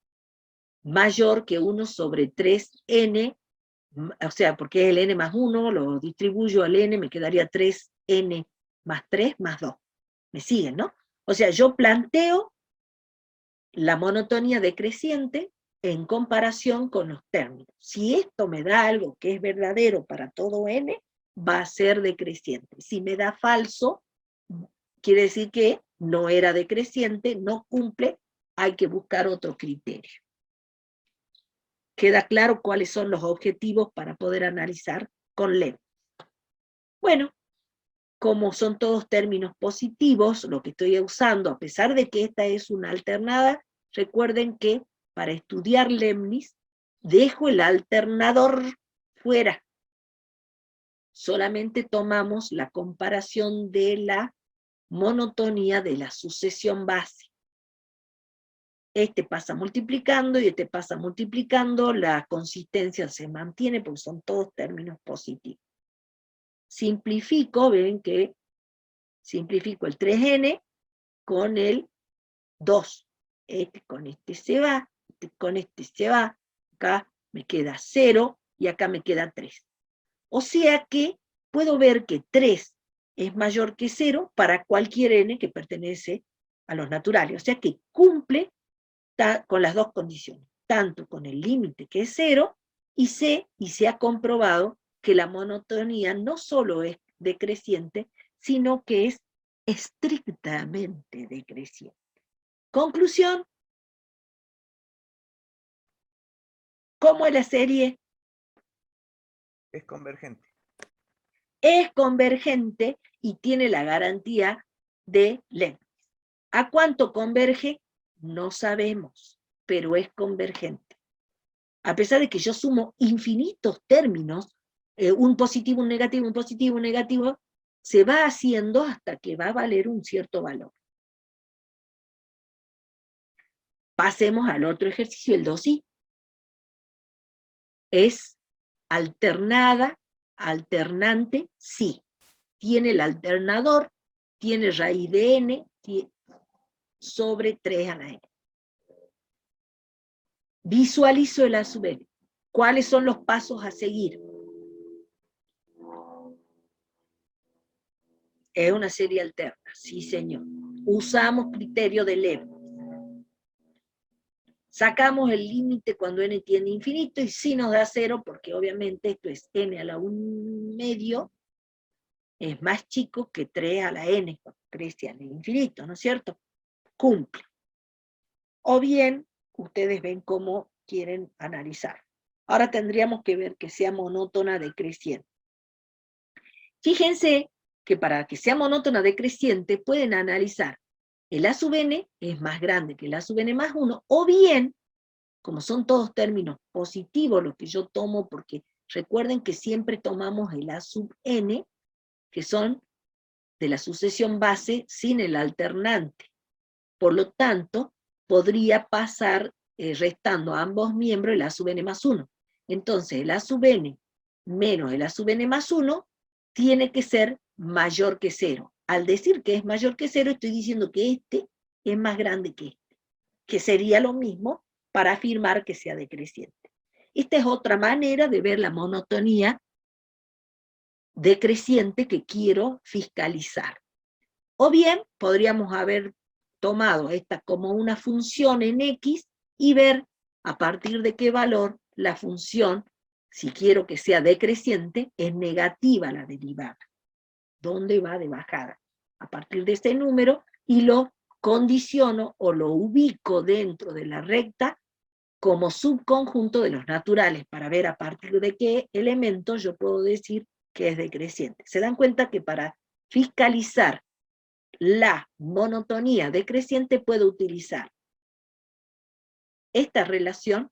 A: mayor que 1 sobre 3n, o sea, porque es el n más 1, lo distribuyo al n, me quedaría 3n más 3 más 2. ¿Me siguen, no? O sea, yo planteo la monotonía decreciente en comparación con los términos. Si esto me da algo que es verdadero para todo n, va a ser decreciente. Si me da falso, quiere decir que no era decreciente, no cumple, hay que buscar otro criterio. ¿Queda claro cuáles son los objetivos para poder analizar con Leibniz? Bueno, como son todos términos positivos, lo que estoy usando, a pesar de que esta es una alternada, recuerden que para estudiar Leibniz, dejo el alternador fuera. Solamente tomamos la comparación de la monotonía de la sucesión base. Este pasa multiplicando y este pasa multiplicando, la consistencia se mantiene porque son todos términos positivos. Simplifico, ven que simplifico el 3n con el 2. Este con este se va, este con este se va, acá me queda 0 y acá me queda 3. O sea que puedo ver que 3 es mayor que 0 para cualquier n que pertenece a los naturales. O sea que cumple con las dos condiciones, tanto con el límite que es 0, y se ha comprobado que la monotonía no solo es decreciente, sino que es estrictamente decreciente. Conclusión, ¿cómo es la serie?
C: Es convergente.
A: Es convergente y tiene la garantía de Leibniz. ¿A cuánto converge? No sabemos, pero es convergente. A pesar de que yo sumo infinitos términos, un positivo, un negativo, un positivo, un negativo, se va haciendo hasta que va a valer un cierto valor. Pasemos al otro ejercicio, el 2i. Es alternada, alternante, sí. Tiene el alternador, tiene raíz de n sobre 3 a la n. Visualizo el a sub n. ¿Cuáles son los pasos a seguir? Es una serie alterna, sí señor. Usamos criterio de Leibniz. Sacamos el límite cuando n tiene infinito y sí nos da 0 porque obviamente esto es n a la 1/2, es más chico que 3 a la n, cuando crece al infinito, ¿no es cierto? Cumple. O bien, ustedes ven cómo quieren analizar. Ahora tendríamos que ver que sea monótona decreciente. Fíjense que para que sea monótona decreciente pueden analizar el a sub n es más grande que el a sub n más 1, o bien, como son todos términos positivos los que yo tomo, porque recuerden que siempre tomamos el a sub n, que son de la sucesión base sin el alternante. Por lo tanto, podría pasar restando a ambos miembros el a sub n más 1. Entonces, el a sub n menos el a sub n más 1 tiene que ser mayor que 0. Al decir que es mayor que 0, estoy diciendo que este es más grande que este, que sería lo mismo para afirmar que sea decreciente. Esta es otra manera de ver la monotonía decreciente que quiero fiscalizar. O bien, podríamos haber tomado esta como una función en X y ver a partir de qué valor la función, si quiero que sea decreciente, es negativa la derivada. ¿Dónde va de bajada? A partir de este número, y lo condiciono o lo ubico dentro de la recta como subconjunto de los naturales, para ver a partir de qué elemento yo puedo decir que es decreciente. ¿Se dan cuenta que para fiscalizar la monotonía decreciente puedo utilizar esta relación,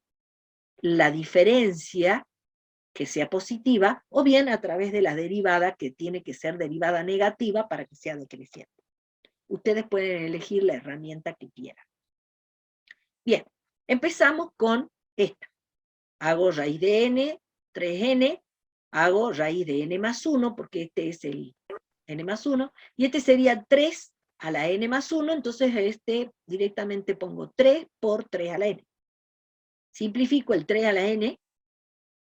A: la diferencia que sea positiva, o bien a través de la derivada, que tiene que ser derivada negativa para que sea decreciente. Ustedes pueden elegir la herramienta que quieran. Bien, empezamos con esta. Hago raíz de n, 3n, hago raíz de n más 1, porque este es el n más 1, y este sería 3 a la n más 1, entonces este directamente pongo 3 por 3 a la n. Simplifico el 3 a la n,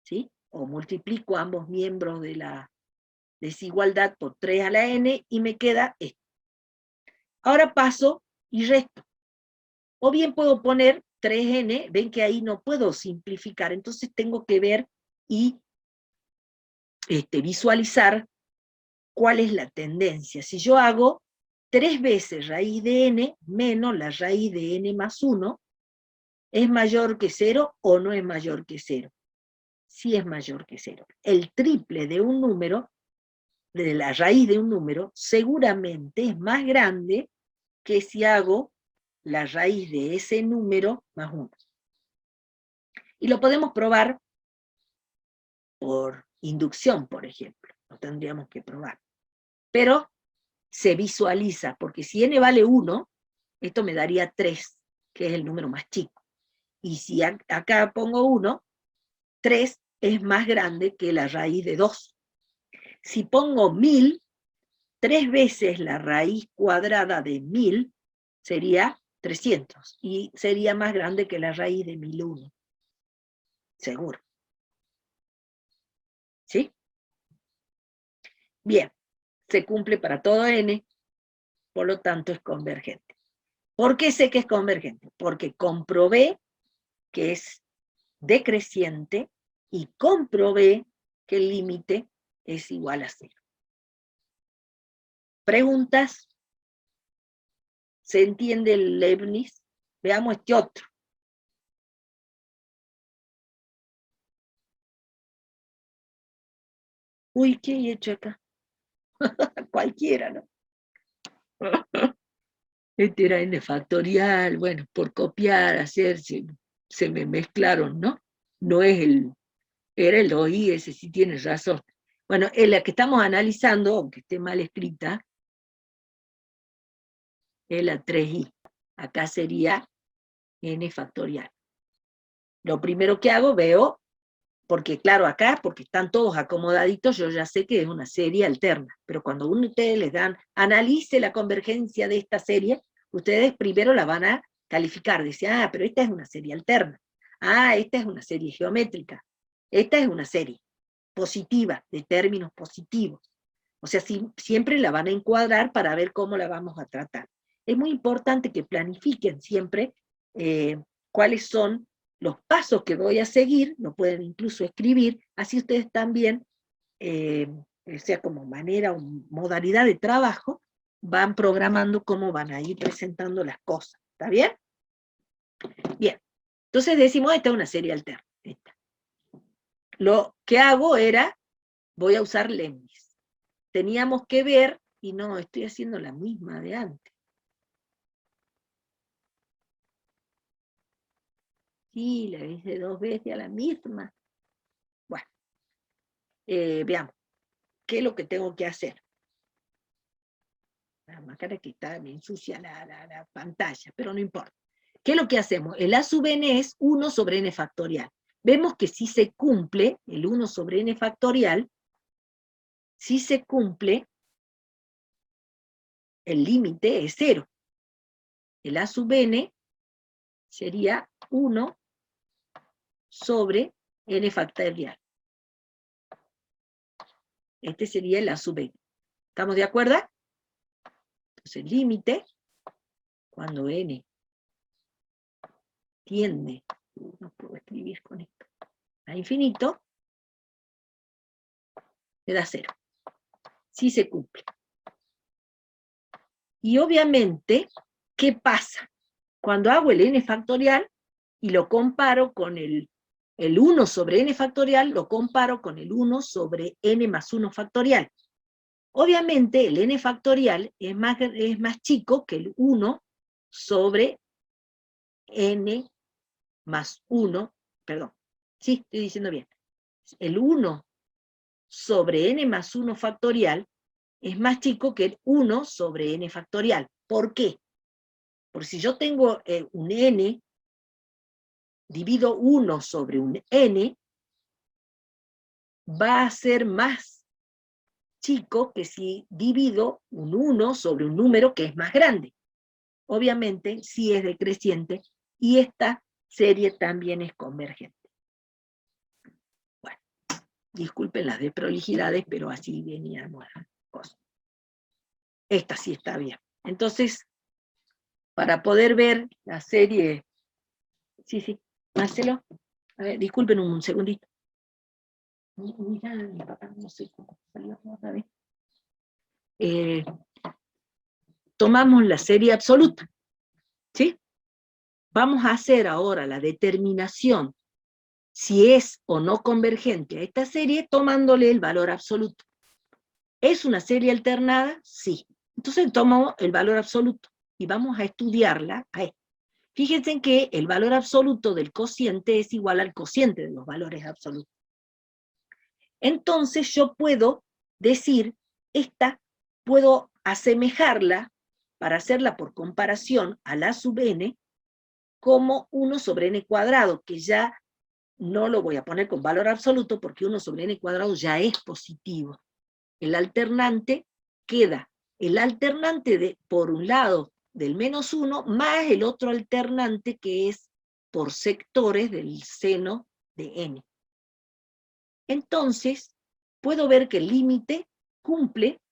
A: ¿sí? O multiplico ambos miembros de la desigualdad por 3 a la n, y me queda esto. Ahora paso y resto. O bien puedo poner 3n, ven que ahí no puedo simplificar, entonces tengo que ver y visualizar cuál es la tendencia. Si yo hago 3 veces raíz de n menos la raíz de n más 1, ¿es mayor que 0 o no es mayor que 0? Sí es mayor que 0. El triple de un número, de la raíz de un número, seguramente es más grande que si hago la raíz de ese número más 1. Y lo podemos probar por inducción, por ejemplo. Lo tendríamos que probar. Pero se visualiza, porque si n vale 1, esto me daría 3, que es el número más chico. Y si acá pongo 1, 3 es más grande que la raíz de 2. Si pongo 1000, 3 veces la raíz cuadrada de 1000 sería 300, y sería más grande que la raíz de 1001. Seguro. ¿Sí? Bien, se cumple para todo n, por lo tanto es convergente. ¿Por qué sé que es convergente? Porque comprobé que es decreciente y comprobé que el límite es igual a 0. ¿Preguntas? ¿Se entiende el Leibniz? Veamos este otro. Uy, ¿qué he hecho acá? Cualquiera, ¿no? Este era n factorial, bueno, por copiar, hacer, se me mezclaron, ¿no? No es era el 2i, ese sí tienes razón. Bueno, en la que estamos analizando, aunque esté mal escrita, es la 3i. Acá sería n factorial. Lo primero que hago, veo, porque claro, acá, porque están todos acomodaditos, yo ya sé que es una serie alterna, pero cuando ustedes les dan, analice la convergencia de esta serie, ustedes primero la van a calificar, dicen, ah, pero esta es una serie alterna, ah, esta es una serie geométrica, esta es una serie positiva, de términos positivos. O sea, siempre la van a encuadrar para ver cómo la vamos a tratar. Es muy importante que planifiquen siempre cuáles son los pasos que voy a seguir, lo pueden incluso escribir, así ustedes también, sea como manera o modalidad de trabajo, van programando cómo van a ir presentando las cosas. ¿Está bien? Bien. Entonces decimos, esta es una serie alterna. Esta. Lo que hago era, voy a usar Leibniz. Teníamos que ver, y no, estoy haciendo la misma de antes. Sí, la hice 2 veces a la misma. Bueno, veamos. ¿Qué es lo que tengo que hacer? La máscara que está bien sucia la pantalla, pero no importa. ¿Qué es lo que hacemos? El a sub n es 1 sobre n factorial. Vemos que si se cumple el 1 sobre n factorial, si se cumple, el límite es 0. El a sub n sería 1 sobre n factorial. Este sería el a sub n. ¿Estamos de acuerdo? Entonces el límite, cuando n tiende, no puedo escribir con esto, a infinito, me da 0. Sí se cumple. Y obviamente, ¿qué pasa? Cuando hago el n factorial y lo comparo con el 1 sobre n factorial, lo comparo con el 1 sobre n más 1 factorial. Obviamente el n factorial es más chico que el 1 sobre n más 1, perdón, sí, estoy diciendo bien, el 1 sobre n más 1 factorial es más chico que el 1 sobre n factorial. ¿Por qué? Porque si yo tengo un n, divido 1 sobre un n, va a ser más chico que si divido un 1 sobre un número que es más grande. Obviamente, sí es decreciente, y esta serie también es convergente. Bueno, disculpen las desprolijidades, pero así veníamos las cosas. Esta sí está bien. Entonces, para poder ver la serie... Sí, Marcelo, a ver, disculpen un segundito. Mira, mi papá, no sé cómo salió otra vez. Tomamos la serie absoluta, ¿sí? Vamos a hacer ahora la determinación si es o no convergente a esta serie tomándole el valor absoluto. ¿Es una serie alternada? Sí. Entonces tomamos el valor absoluto y vamos a estudiarla. Fíjense en que el valor absoluto del cociente es igual al cociente de los valores absolutos. Entonces yo puedo decir, puedo asemejarla, para hacerla por comparación a la sub n, como 1 sobre n cuadrado, que ya no lo voy a poner con valor absoluto, porque 1 sobre n cuadrado ya es positivo. El alternante queda, el alternante por un lado del menos 1, más el otro alternante que es por sectores del seno de n. Entonces, puedo ver que el límite cumple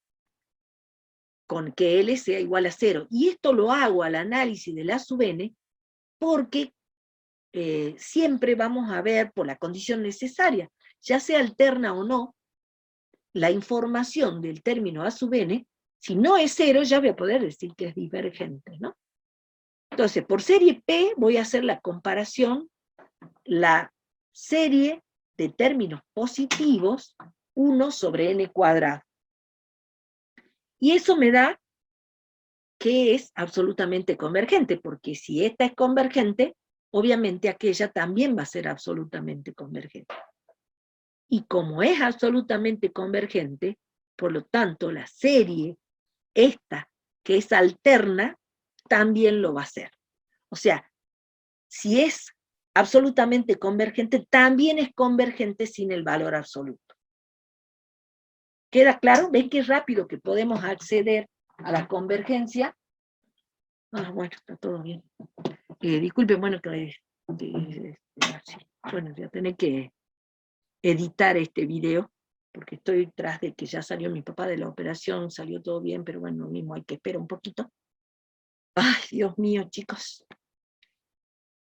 A: con que L sea igual a 0. Y esto lo hago al análisis de la sub n, porque siempre vamos a ver, por la condición necesaria, ya sea alterna o no, la información del término a sub n, si no es 0, ya voy a poder decir que es divergente, ¿no? Entonces, por serie P voy a hacer la comparación, la serie de términos positivos, 1 sobre n cuadrado. Y eso me da que es absolutamente convergente, porque si esta es convergente, obviamente aquella también va a ser absolutamente convergente. Y como es absolutamente convergente, por lo tanto la serie, esta que es alterna, también lo va a ser. O sea, si es absolutamente convergente, también es convergente sin el valor absoluto. ¿Queda claro? ¿Ven qué rápido que podemos acceder a la convergencia? Ah, bueno, está todo bien. Disculpen, bueno, bueno, voy a tener que editar este video, porque estoy tras de que ya salió mi papá de la operación, salió todo bien, pero bueno, lo mismo hay que esperar un poquito. Ay, Dios mío, chicos.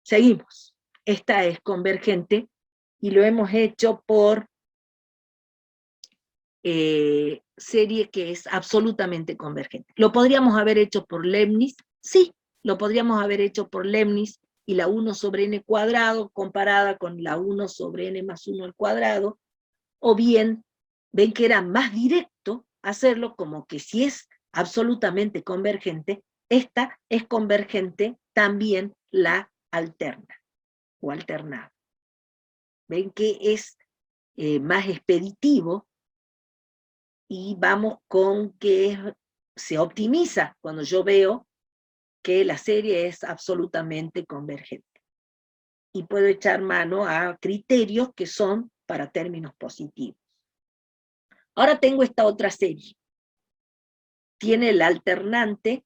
A: Seguimos. Esta es convergente y lo hemos hecho por serie que es absolutamente convergente. ¿Lo podríamos haber hecho por Leibniz? Sí, lo podríamos haber hecho por Leibniz y la 1 sobre n cuadrado comparada con la 1 sobre n más 1 al cuadrado, o bien, ven que era más directo hacerlo como que si es absolutamente convergente, esta es convergente también la alterna o alternada. Ven que es más expeditivo y vamos con que se optimiza cuando yo veo que la serie es absolutamente convergente. Y puedo echar mano a criterios que son para términos positivos. Ahora tengo esta otra serie. Tiene el alternante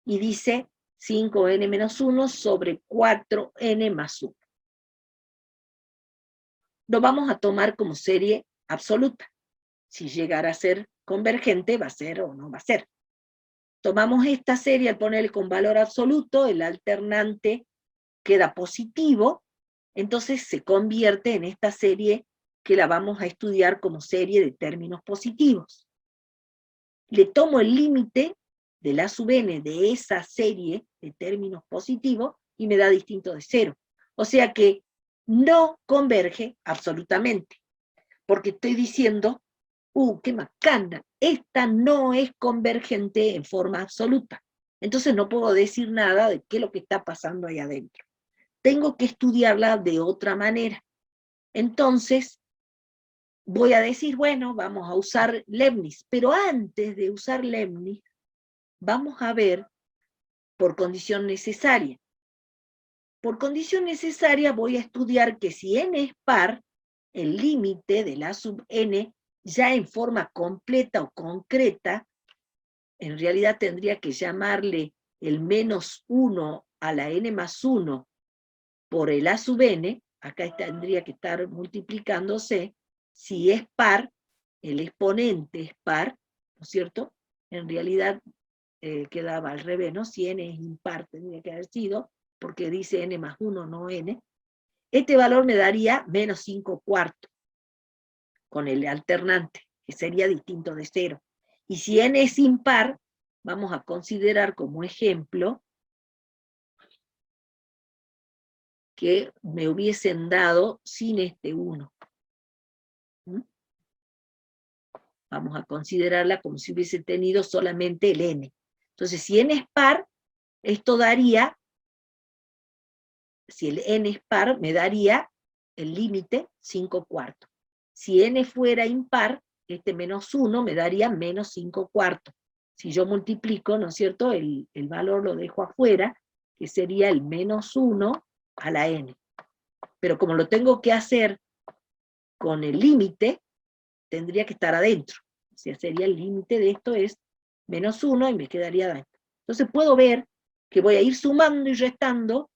A: y dice 5n menos 1 sobre 4n más 1. Lo vamos a tomar como serie absoluta. Si llegara a ser convergente, va a ser o no va a ser. Tomamos esta serie al ponerle con valor absoluto, el alternante queda positivo, entonces se convierte en esta serie que la vamos a estudiar como serie de términos positivos. Le tomo el límite de la sub n de esa serie de términos positivos y me da distinto de 0. O sea que no converge absolutamente, porque estoy diciendo, qué macana, esta no es convergente en forma absoluta. Entonces no puedo decir nada de qué es lo que está pasando ahí adentro. tengo que estudiarla de otra manera. Entonces, voy a decir, bueno, vamos a usar Leibniz, pero antes de usar Leibniz, vamos a ver por condición necesaria. Por condición necesaria voy a estudiar que si n es par, el límite de la sub n, ya en forma completa o concreta, en realidad tendría que llamarle el -1 a la n más 1 por el a sub n, acá tendría que estar multiplicándose. Si es par, el exponente es par, ¿no es cierto? En realidad quedaba al revés, ¿no? Si n es impar tendría que haber sido, porque dice n más 1, no n. Este valor me daría -5/4 con el alternante, que sería distinto de 0. Y si n es impar, vamos a considerar como ejemplo que me hubiesen dado sin este 1. ¿Mm? Vamos a considerarla como si hubiese tenido solamente el n. Entonces, si n es par, esto daría, si el n es par, me daría el límite 5/4. Si n fuera impar, este -1 me daría -5/4. Si yo multiplico, ¿no es cierto?, el valor lo dejo afuera, que sería el -1 a la n. Pero como lo tengo que hacer con el límite, tendría que estar adentro. O sea, sería el límite de esto es -1 y me quedaría adentro. Entonces puedo ver que voy a ir sumando y restando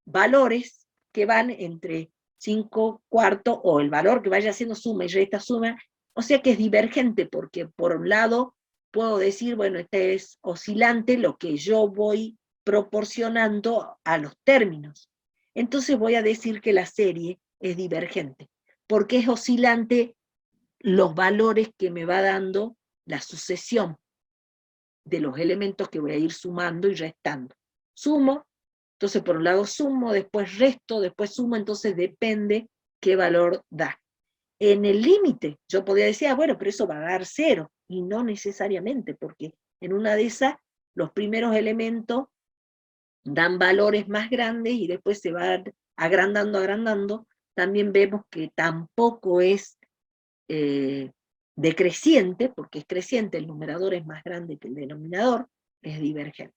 A: valores que van entre 5/4 o el valor que vaya haciendo suma y resta suma, o sea que es divergente, porque por un lado puedo decir, bueno, este es oscilante lo que yo voy proporcionando a los términos. Entonces voy a decir que la serie es divergente, porque es oscilante los valores que me va dando la sucesión de los elementos que voy a ir sumando y restando. Sumo, entonces por un lado sumo, después resto, después sumo, entonces depende qué valor da. En el límite, yo podría decir, bueno, pero eso va a dar 0, y no necesariamente, porque en una de esas, los primeros elementos dan valores más grandes y después se va agrandando. También vemos que tampoco es decreciente, porque es creciente, el numerador es más grande que el denominador, es divergente.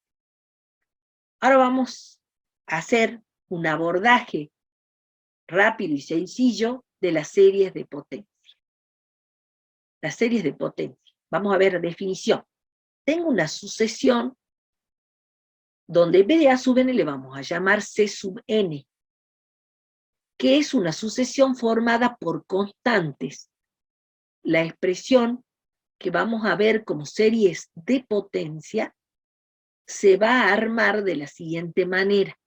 A: Ahora vamos a hacer un abordaje rápido y sencillo de las series de potencia. Las series de potencia. Vamos a ver la definición. Tengo una sucesión donde en vez de a sub n le vamos a llamar c sub n, que es una sucesión formada por constantes. La expresión que vamos a ver como series de potencia se va a armar de la siguiente manera.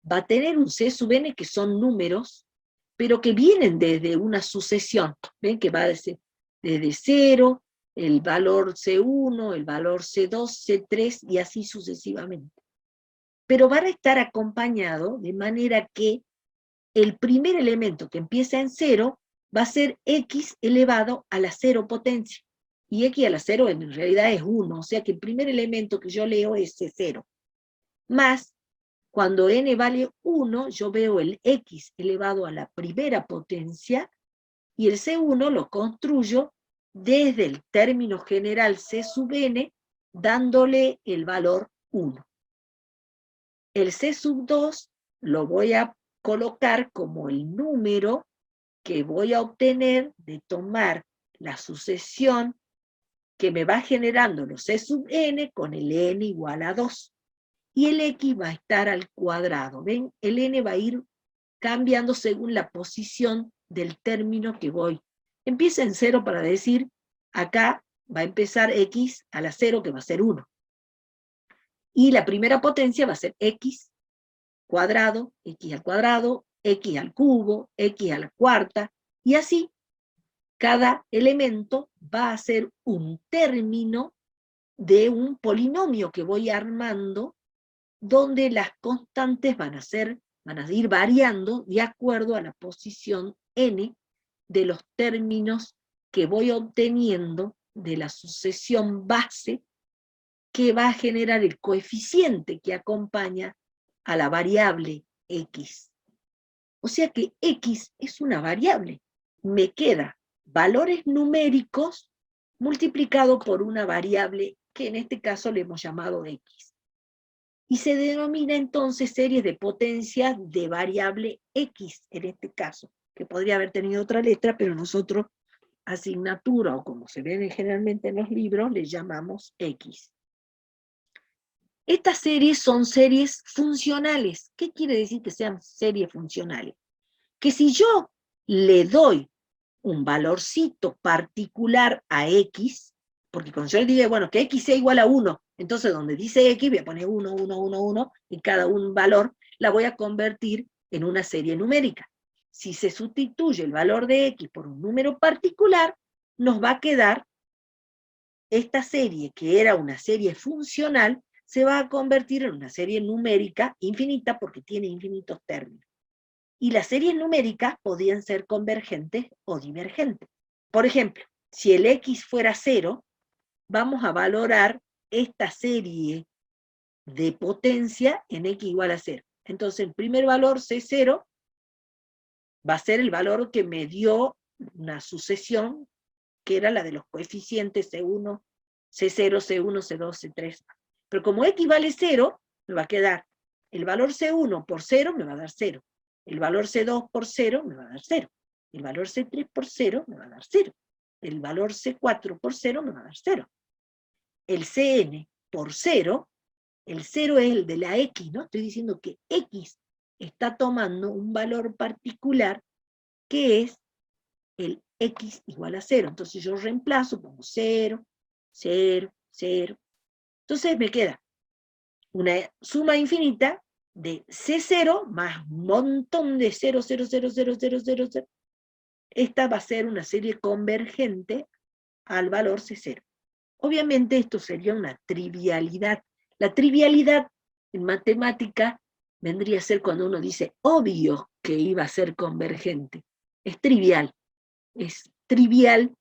A: Va a tener un c sub n que son números, pero que vienen desde una sucesión. ¿Ven? Que va desde 0, el valor C1, el valor C2, C3 y así sucesivamente. Pero van a estar acompañados de manera que el primer elemento que empieza en 0 va a ser x elevado a la 0 potencia. Y x a la 0 en realidad es 1, o sea que el primer elemento que yo leo es C0. Más, cuando n vale 1, yo veo el x elevado a la primera potencia, y el C1 lo construyo desde el término general C sub n, dándole el valor 1. El C sub 2 lo voy a colocar como el número que voy a obtener de tomar la sucesión que me va generando los C sub n con el n igual a 2. Y el x va a estar al cuadrado. ¿Ven? El n va a ir cambiando según la posición del término que voy. Empieza en 0 para decir, acá va a empezar x a la 0, que va a ser 1. Y la primera potencia va a ser x cuadrado, x al cuadrado, x al cubo, x a la cuarta, y así cada elemento va a ser un término de un polinomio que voy armando, donde las constantes van a ir variando de acuerdo a la posición n de los términos que voy obteniendo de la sucesión base, que va a generar el coeficiente que acompaña a la variable X. O sea que X es una variable. Me queda valores numéricos multiplicado por una variable que en este caso le hemos llamado X. Y se denomina entonces series de potencia de variable X, en este caso, que podría haber tenido otra letra, pero nosotros, asignatura, o como se ven generalmente en los libros, le llamamos X. Estas series son series funcionales. ¿Qué quiere decir que sean series funcionales? Que si yo le doy un valorcito particular a X, porque cuando yo le diga, bueno, que X sea igual a 1, entonces donde dice X voy a poner 1, 1, 1, 1, y cada un valor la voy a convertir en una serie numérica. Si se sustituye el valor de X por un número particular, nos va a quedar esta serie, que era una serie funcional, se va a convertir en una serie numérica infinita porque tiene infinitos términos. Y las series numéricas podían ser convergentes o divergentes. Por ejemplo, si el X fuera 0, vamos a valorar esta serie de potencia en X igual a 0. Entonces el primer valor, C0, va a ser el valor que me dio una sucesión que era la de los coeficientes C1, C0, C1, C2, C3. Pero como X vale 0, me va a quedar el valor C1 por 0 me va a dar 0. El valor C2 por 0 me va a dar 0. El valor C3 por 0 me va a dar 0. El valor C4 por 0 me va a dar 0. El Cn por 0, el 0 es el de la X, ¿no? Estoy diciendo que X está tomando un valor particular que es el X igual a 0. Entonces yo reemplazo, pongo 0, 0, 0. Entonces me queda una suma infinita de C0 más un montón de 0, 0, 0, 0, 0, 0, 0. Esta va a ser una serie convergente al valor C0. Obviamente esto sería una trivialidad. La trivialidad en matemática vendría a ser cuando uno dice obvio que iba a ser convergente. Es trivial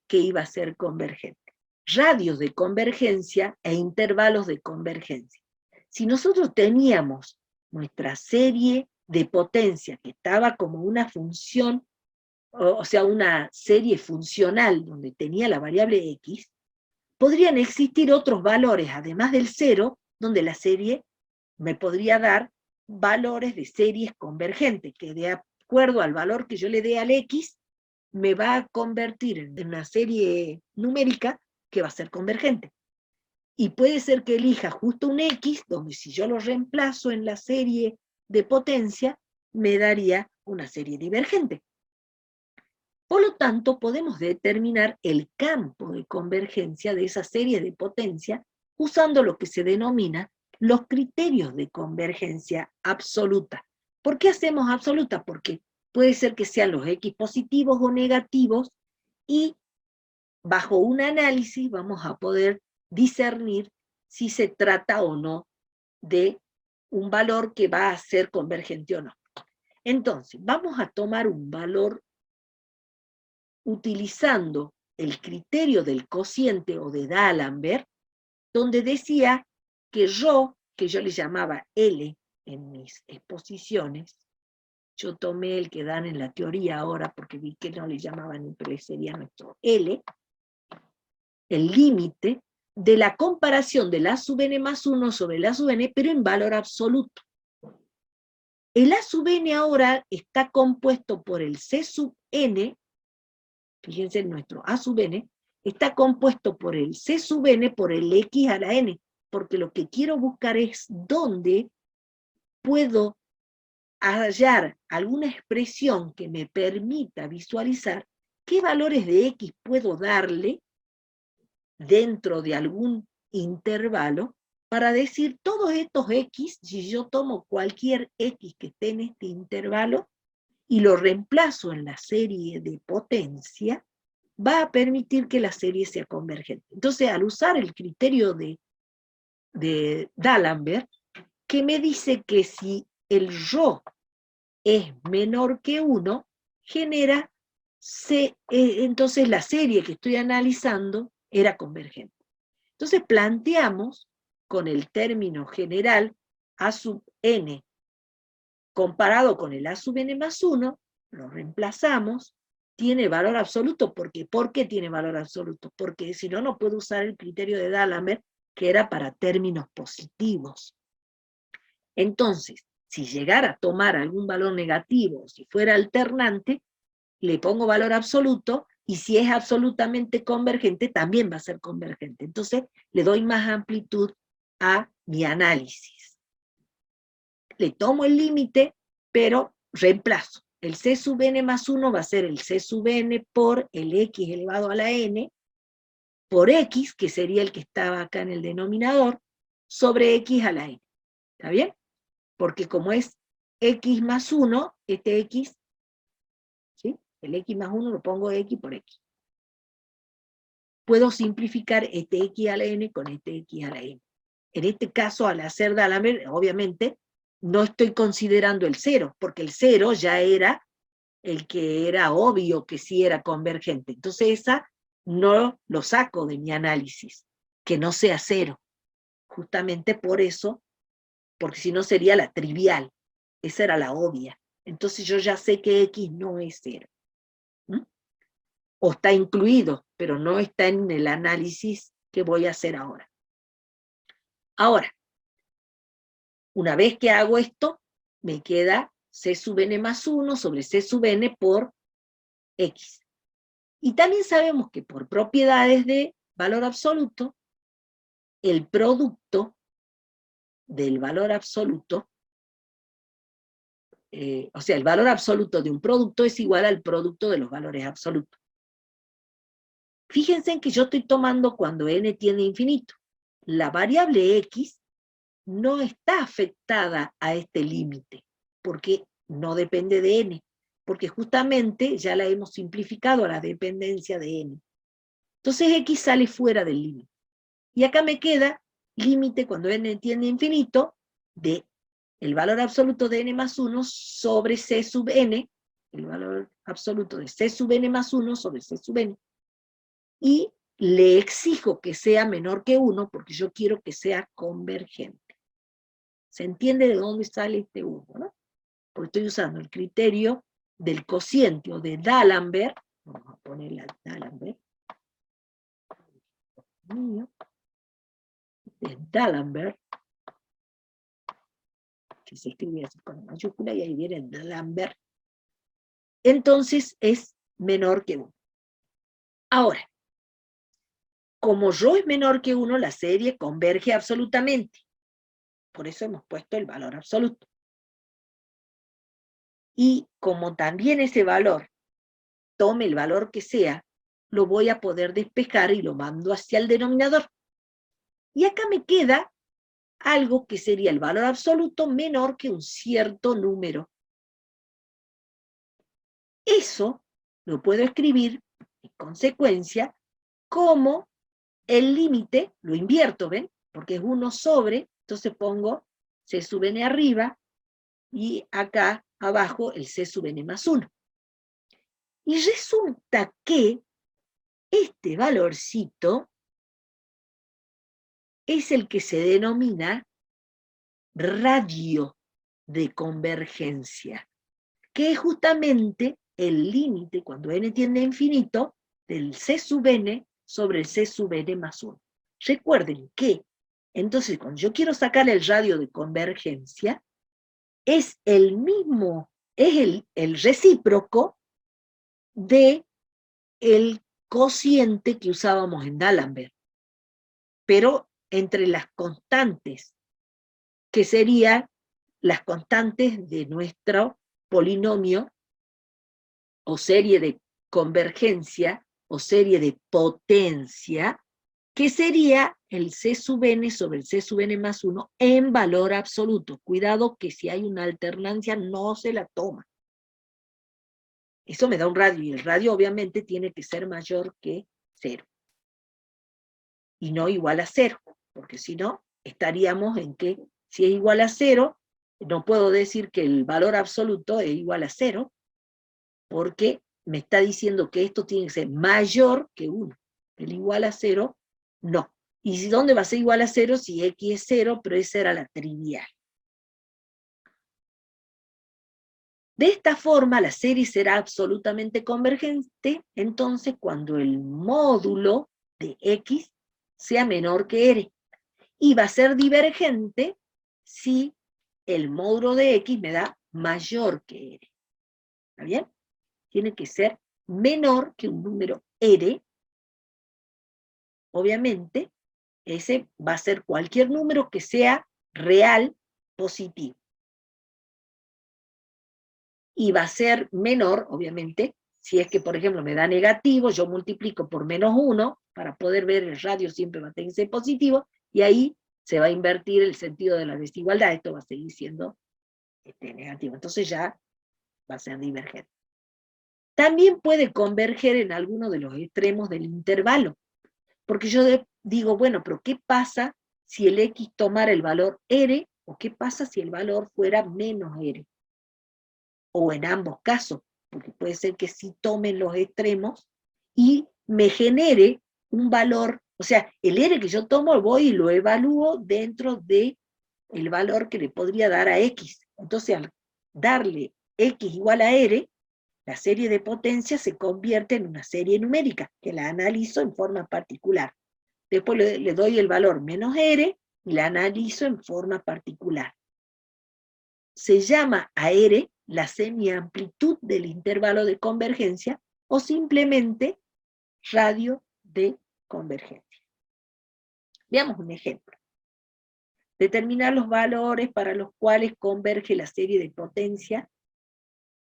A: que iba a ser convergente. Radios de convergencia e intervalos de convergencia. Si nosotros teníamos nuestra serie de potencia que estaba como una función, o sea, una serie funcional donde tenía la variable X, podrían existir otros valores, además del 0, donde la serie me podría dar valores de series convergentes, que de acuerdo al valor que yo le dé al X, me va a convertir en una serie numérica que va a ser convergente. Y puede ser que elija justo un X, donde si yo lo reemplazo en la serie de potencia, me daría una serie divergente. Por lo tanto, podemos determinar el campo de convergencia de esa serie de potencia usando lo que se denomina los criterios de convergencia absoluta. ¿Por qué hacemos absoluta? Porque puede ser que sean los X positivos o negativos y bajo un análisis vamos a poder discernir si se trata o no de un valor que va a ser convergente o no. Entonces, vamos a tomar un valor utilizando el criterio del cociente o de D'Alembert, donde decía que yo le llamaba L en mis exposiciones, yo tomé el que dan en la teoría ahora porque vi que no le llamaban, pero sería nuestro L, el límite de la comparación del A sub n más 1 sobre el A sub n, pero en valor absoluto. El A sub n ahora está compuesto por el C sub n, fíjense, nuestro A sub n está compuesto por el C sub n por el X a la n, porque lo que quiero buscar es dónde puedo hallar alguna expresión que me permita visualizar qué valores de X puedo darle dentro de algún intervalo para decir todos estos X, si yo tomo cualquier X que esté en este intervalo y lo reemplazo en la serie de potencia, va a permitir que la serie sea convergente. Entonces, al usar el criterio de D'Alembert, que me dice que si el rho es menor que 1, genera, entonces la serie que estoy analizando era convergente. Entonces planteamos con el término general A sub n comparado con el A sub n más 1, lo reemplazamos, tiene valor absoluto. ¿Por qué? ¿Por qué tiene valor absoluto? Porque si no, no puedo usar el criterio de D'Alembert, que era para términos positivos. Entonces, si llegara a tomar algún valor negativo, si fuera alternante, le pongo valor absoluto, y si es absolutamente convergente, también va a ser convergente. Entonces, le doy más amplitud a mi análisis. Le tomo el límite, pero reemplazo. El C sub n más 1 va a ser el C sub n por el x elevado a la n, por x, que sería el que estaba acá en el denominador, sobre x a la n. ¿Está bien? Porque como es x más 1, este x, ¿sí? El x más 1 lo pongo x por x. Puedo simplificar este x a la n con este x a la n. En este caso, al hacer D'Alembert, obviamente, no estoy considerando el 0, porque el 0 ya era el que era obvio que sí era convergente. Entonces esa no lo saco de mi análisis, que no sea 0. Justamente por eso, porque si no sería la trivial. Esa era la obvia. Entonces yo ya sé que x no es 0. O está incluido, pero no está en el análisis que voy a hacer ahora. Ahora, una vez que hago esto, me queda C sub n más 1 sobre C sub n por x. Y también sabemos que por propiedades de valor absoluto, el producto del valor absoluto, o sea, el valor absoluto de un producto es igual al producto de los valores absolutos. Fíjense en que yo estoy tomando cuando n tiende a infinito. La variable x no está afectada a este límite, porque no depende de n, porque justamente ya la hemos simplificado a la dependencia de n. Entonces x sale fuera del límite. Y acá me queda límite cuando n tiende a infinito de el valor absoluto de n más 1 sobre c sub n, el valor absoluto de c sub n más 1 sobre c sub n, y le exijo que sea menor que 1 porque yo quiero que sea convergente. ¿Se entiende de dónde sale este 1? ¿No? Porque estoy usando el criterio del cociente o de D'Alembert. Vamos a ponerle a D'Alembert. De D'Alembert, que se escribe así con mayúscula, y ahí viene D'Alembert. Entonces es menor que 1. Ahora, como ρ es menor que 1, la serie converge absolutamente. Por eso hemos puesto el valor absoluto. Y como también ese valor tome el valor que sea, lo voy a poder despejar y lo mando hacia el denominador. Y acá me queda algo que sería el valor absoluto menor que un cierto número. Eso lo puedo escribir, en consecuencia, como el límite, lo invierto, ¿ven? Porque es 1 sobre, entonces pongo C sub n arriba, y acá abajo el C sub n más 1. Y resulta que este valorcito es el que se denomina radio de convergencia, que es justamente el límite, cuando n tiende a infinito, del C sub n sobre el C sub n más 1. Recuerden que, entonces, cuando yo quiero sacar el radio de convergencia, es el mismo, es el recíproco de el cociente que usábamos en D'Alembert, pero entre las constantes, que serían las constantes de nuestro polinomio, o serie de convergencia, o serie de potencia, que sería el C sub n sobre el C sub n más 1 en valor absoluto. Cuidado que si hay una alternancia no se la toma. Eso me da un radio, y el radio obviamente tiene que ser mayor que 0. Y no igual a 0, porque si no, estaríamos en que si es igual a 0, no puedo decir que el valor absoluto es igual a 0, porque me está diciendo que esto tiene que ser mayor que 1. El igual a 0, no. ¿Y si dónde va a ser igual a 0? Si x es 0, pero esa era la trivial. De esta forma, la serie será absolutamente convergente, entonces, cuando el módulo de X sea menor que R. Y va a ser divergente si el módulo de X me da mayor que R. ¿Está bien? Tiene que ser menor que un número R. Obviamente, ese va a ser cualquier número que sea real positivo. Y va a ser menor, obviamente, si es que, por ejemplo, me da negativo, yo multiplico por -1, para poder ver el radio siempre va a tener que ser positivo, y ahí se va a invertir el sentido de la desigualdad, esto va a seguir siendo negativo, entonces ya va a ser divergente. También puede converger en alguno de los extremos del intervalo, porque yo digo, bueno, pero ¿qué pasa si el X tomara el valor R, o qué pasa si el valor fuera menos R? O en ambos casos, porque puede ser que sí tomen los extremos y me genere un valor, o sea, el R que yo tomo voy y lo evalúo dentro de el valor que le podría dar a X. Entonces, al darle X igual a R, la serie de potencias se convierte en una serie numérica, que la analizo en forma particular. Después le doy el valor menos R y la analizo en forma particular. Se llama a R la semiamplitud del intervalo de convergencia o simplemente radio de convergencia. Veamos un ejemplo. Determinar los valores para los cuales converge la serie de potencia.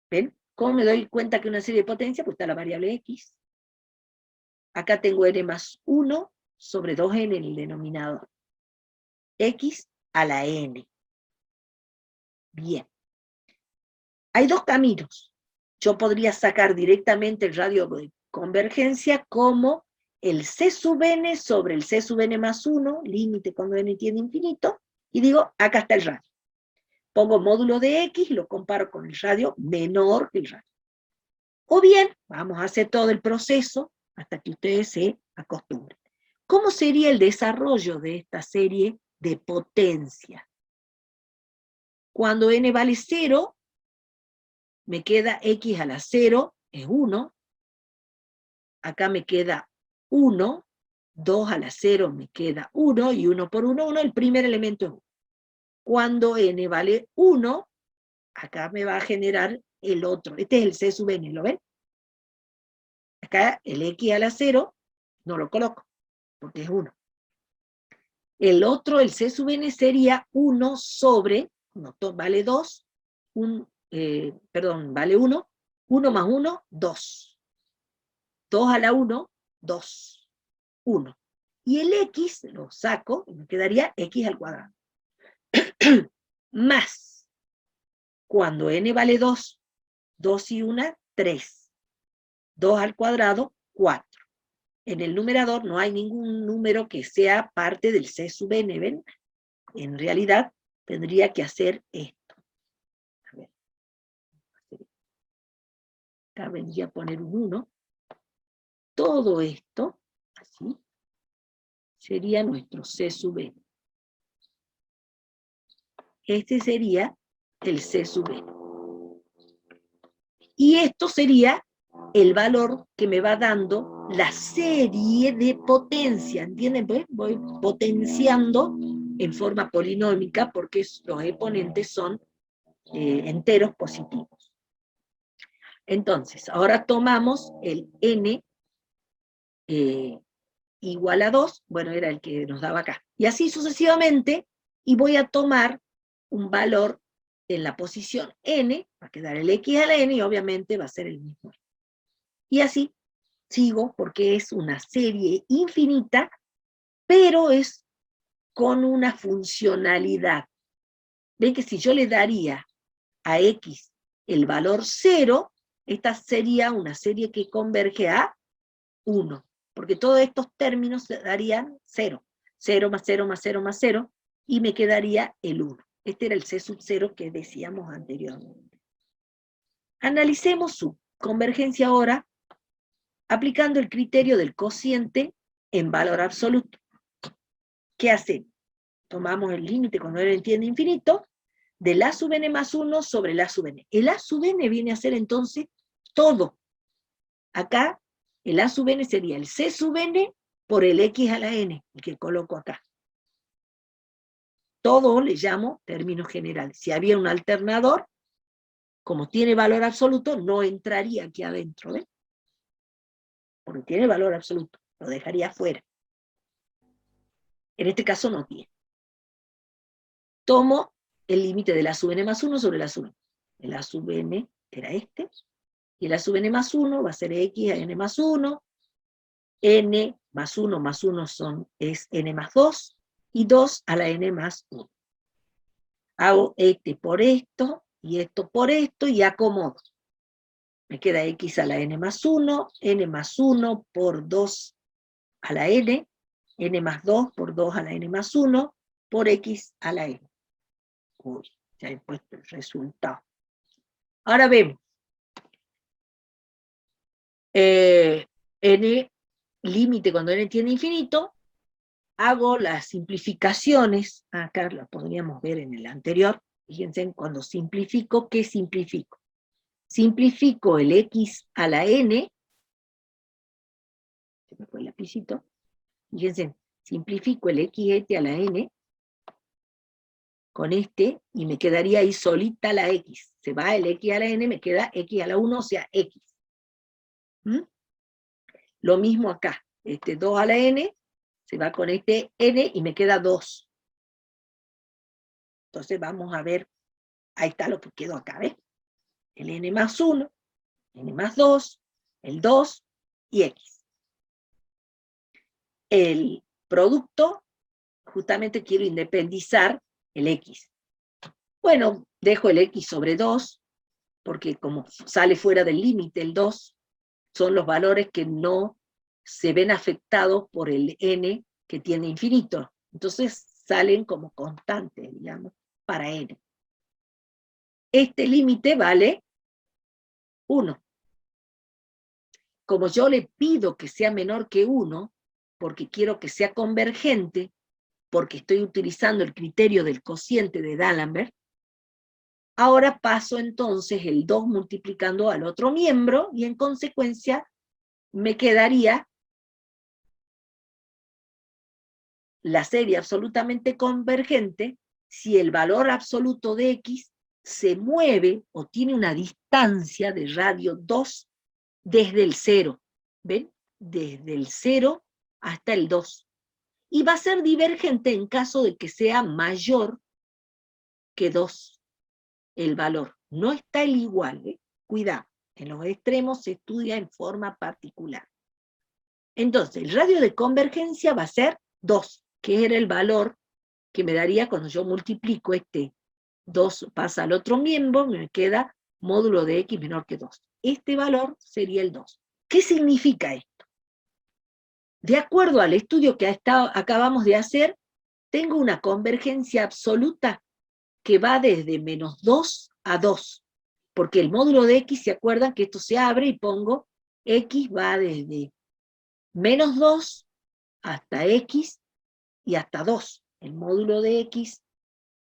A: ¿Ven? ¿Cómo me doy cuenta que una serie de potencia? Pues está la variable X. Acá tengo n más 1 sobre 2n en el denominador. X a la n. Bien. Hay dos caminos. Yo podría sacar directamente el radio de convergencia como el C sub n sobre el C sub n más 1, límite cuando n tiende a infinito, y digo, acá está el radio. Pongo módulo de X y lo comparo con el radio menor que el radio. O bien, vamos a hacer todo el proceso hasta que ustedes se acostumbren. ¿Cómo sería el desarrollo de esta serie de potencia? Cuando n vale 0, me queda X a la 0, es 1. Acá me queda 1, 2 a la 0 me queda 1, y 1 por 1, 1, el primer elemento es 1. Cuando n vale 1, acá me va a generar el otro. Este es el C sub n, ¿lo ven? Acá el X a la 0 no lo coloco, porque es 1. El otro, el C sub n, sería 1 sobre, no, vale 2, vale 1, 1 más 1, 2. 2 a la 1, 2. 1. Y el X lo saco, y me quedaría X al cuadrado. Más, cuando n vale 2, 2 y 1, 3. 2 al cuadrado, 4. En el numerador no hay ningún número que sea parte del C sub n, ¿ven? En realidad tendría que hacer esto. A ver. Acá vendría a poner un 1. Todo esto, así, sería nuestro C sub n. Este sería el C sub n. Y esto sería el valor que me va dando la serie de potencia, ¿entienden? Pues voy potenciando en forma polinómica porque los exponentes son enteros positivos. Entonces, ahora tomamos el n igual a 2, bueno, era el que nos daba acá, y así sucesivamente, y voy a tomar un valor en la posición n, va a quedar el x a la n, y obviamente va a ser el mismo. Y así sigo, porque es una serie infinita, pero es con una funcionalidad. Ven que si yo le daría a x el valor 0, esta sería una serie que converge a 1, porque todos estos términos darían 0. 0 más 0 más 0 más 0, y me quedaría el 1. Este era el C sub 0 que decíamos anteriormente. Analicemos su convergencia ahora, aplicando el criterio del cociente en valor absoluto. ¿Qué hacemos? Tomamos el límite cuando n tiende a infinito, del A sub n más 1 sobre el A sub n. El A sub n viene a ser entonces todo. Acá, el A sub n sería el C sub n por el X a la n, el que coloco acá. Todo le llamo términos generales. Si había un alternador, como tiene valor absoluto, no entraría aquí adentro, ¿ven? Porque tiene valor absoluto, lo dejaría afuera. En este caso no tiene. Tomo el límite de la sub n más 1 sobre la sub n. El a sub n era este, y el a sub n más 1 va a ser x a n más 1, n más 1 es n más 2, y 2 a la n más 1. Hago este por esto, y esto por esto, y acomodo. Me queda x a la n más 1 más 1 por 2 a la n más 2 por 2 a la n más 1, por x a la n. Uy, ya he puesto el resultado. Ahora vemos. N, límite cuando n tiene infinito, hago las simplificaciones, acá las podríamos ver en el anterior, fíjense, cuando simplifico, ¿qué simplifico? Simplifico el x a la n, se me fue el lapicito, fíjense, simplifico el x a la n, con este, y me quedaría ahí solita la x. Se va el x a la n, me queda x a la 1, o sea, x. ¿Mm? Lo mismo acá. Este 2 a la n, se va con este n, y me queda 2. Entonces vamos a ver, ahí está lo que quedó acá, ¿ves? El n más 1, n más 2, el 2, y x. El producto, justamente quiero independizar el x. Bueno, dejo el x sobre 2, porque como sale fuera del límite el 2, son los valores que no se ven afectados por el n que tiene infinito. Entonces salen como constantes, digamos, para n. Este límite vale 1. Como yo le pido que sea menor que 1, porque quiero que sea convergente, porque estoy utilizando el criterio del cociente de D'Alembert, ahora paso entonces el 2 multiplicando al otro miembro, y en consecuencia me quedaría la serie absolutamente convergente si el valor absoluto de x se mueve o tiene una distancia de radio 2 desde el 0. ¿Ven? Desde el 0 hasta el 2. Y va a ser divergente en caso de que sea mayor que 2 el valor. No está el igual, ¿eh? Cuidado, en los extremos se estudia en forma particular. Entonces, el radio de convergencia va a ser 2, que era el valor que me daría cuando yo multiplico este 2 pasa al otro miembro, me queda módulo de x menor que 2. Este valor sería el 2. ¿Qué significa esto? De acuerdo al estudio que acabamos de hacer, tengo una convergencia absoluta que va desde menos 2 a 2, porque el módulo de x, ¿se acuerdan que esto se abre y pongo x va desde menos 2 hasta x y hasta 2? El módulo de x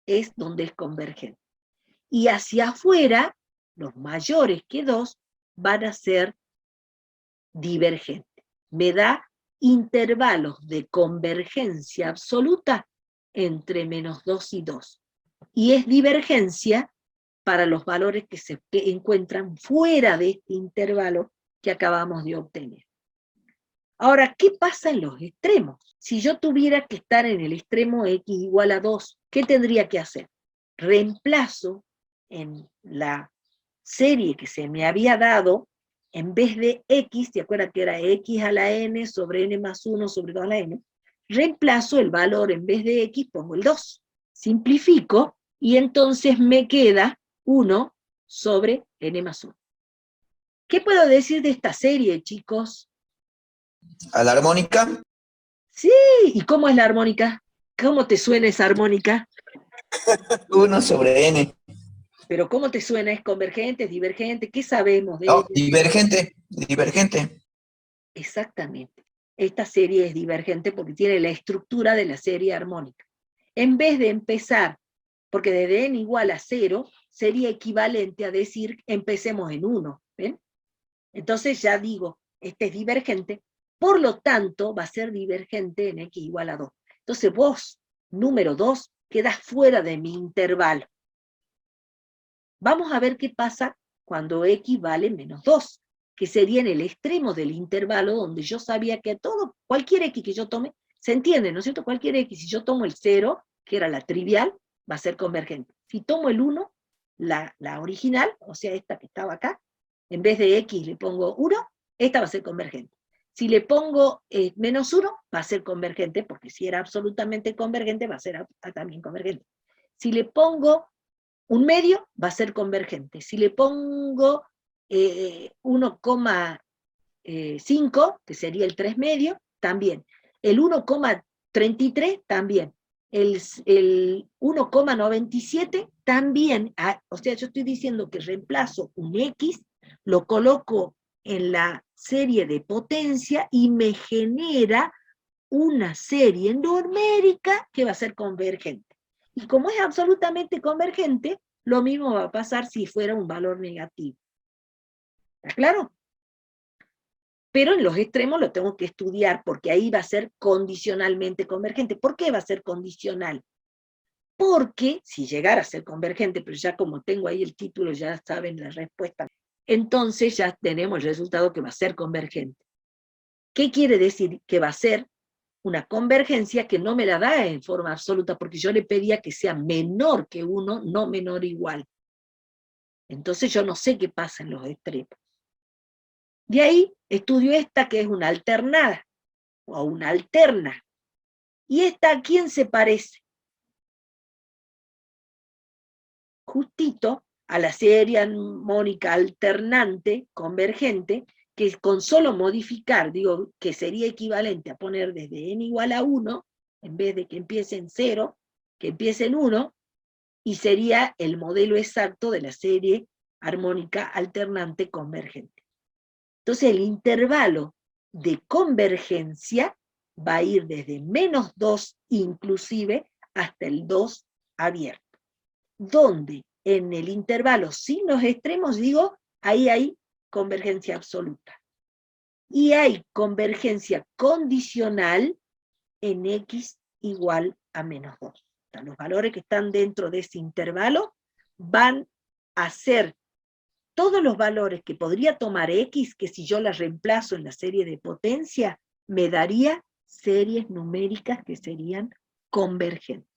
A: es donde es convergente. Y hacia afuera, los mayores que 2 van a ser divergentes. Me da intervalos de convergencia absoluta entre menos 2 y 2. Y es divergencia para los valores que se encuentran fuera de este intervalo que acabamos de obtener. Ahora, ¿qué pasa en los extremos? Si yo tuviera que estar en el extremo x igual a 2, ¿qué tendría que hacer? Reemplazo en la serie que se me había dado, en vez de x, ¿se acuerdan que era x a la n sobre n más 1 sobre 2 a la n? Reemplazo el valor, en vez de x pongo el 2. Simplifico, y entonces me queda 1 sobre n más 1. ¿Qué puedo decir de esta serie, chicos?
C: ¿A la armónica?
A: Sí, ¿y cómo es la armónica? ¿Cómo te suena esa armónica?
C: 1 sobre n.
A: Pero ¿cómo te suena? ¿Es convergente, es divergente? ¿Qué sabemos de
C: No,
A: ella?
C: divergente, divergente.
A: Exactamente. Esta serie es divergente porque tiene la estructura de la serie armónica. En vez de empezar porque desde n igual a 0 sería equivalente a decir empecemos en 1, ¿ven? Entonces ya digo, este es divergente, por lo tanto va a ser divergente en x igual a 2. Entonces vos, número 2, quedás fuera de mi intervalo. Vamos a ver qué pasa cuando x vale menos 2, que sería en el extremo del intervalo donde yo sabía que todo, cualquier x que yo tome, se entiende, ¿no es cierto? Cualquier x, si yo tomo el 0, que era la trivial, va a ser convergente. Si tomo el 1, la original, o sea, esta que estaba acá, en vez de x le pongo 1, esta va a ser convergente. Si le pongo menos 1, va a ser convergente, porque si era absolutamente convergente, va a ser también convergente. Si le pongo un medio, va a ser convergente. Si le pongo 1,5, que sería el 3 medio, también. El 1,33, también. El 1,97, también. O sea, yo estoy diciendo que reemplazo un x, lo coloco en la serie de potencia y me genera una serie numérica que va a ser convergente. Y como es absolutamente convergente, lo mismo va a pasar si fuera un valor negativo. ¿Está claro? Pero en los extremos lo tengo que estudiar, porque ahí va a ser condicionalmente convergente. ¿Por qué va a ser condicional? Porque si llegara a ser convergente, pero ya como tengo ahí el título, ya saben la respuesta, entonces ya tenemos el resultado que va a ser convergente. ¿Qué quiere decir? Que va a ser una convergencia que no me la da en forma absoluta, porque yo le pedía que sea menor que 1, no menor o igual. Entonces yo no sé qué pasa en los extremos. De ahí estudio esta que es una alternada, o una alterna. ¿Y esta a quién se parece? Justito a la serie armónica alternante, convergente, que con solo modificar, digo, que sería equivalente a poner desde n igual a 1, en vez de que empiece en 0, que empiece en 1, y sería el modelo exacto de la serie armónica alternante convergente. Entonces el intervalo de convergencia va a ir desde menos 2 inclusive hasta el 2 abierto, donde en el intervalo sin los extremos, digo, ahí hay convergencia absoluta. Y hay convergencia condicional en x igual a menos 2. O sea, los valores que están dentro de ese intervalo van a ser todos los valores que podría tomar x, que si yo las reemplazo en la serie de potencia, me daría series numéricas que serían convergentes.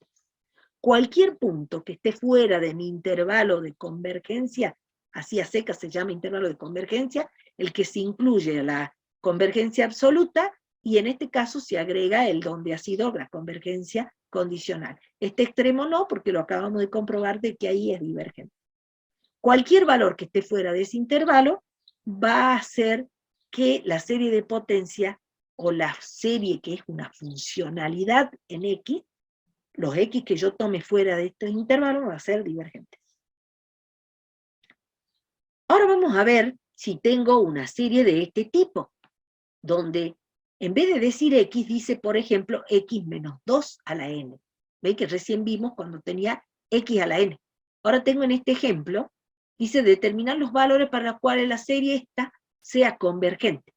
A: Cualquier punto que esté fuera de mi intervalo de convergencia, así a secas se llama intervalo de convergencia, el que se incluye a la convergencia absoluta, y en este caso se agrega el donde ha sido la convergencia condicional. Este extremo no, porque lo acabamos de comprobar de que ahí es divergente. Cualquier valor que esté fuera de ese intervalo va a hacer que la serie de potencia, o la serie que es una funcionalidad en x, los x que yo tome fuera de estos intervalos van a ser divergentes. Ahora vamos a ver si tengo una serie de este tipo, donde en vez de decir x, dice, por ejemplo, x menos 2 a la n. ¿Veis que recién vimos cuando tenía x a la n? Ahora tengo en este ejemplo, dice determinar los valores para los cuales la serie esta sea convergente.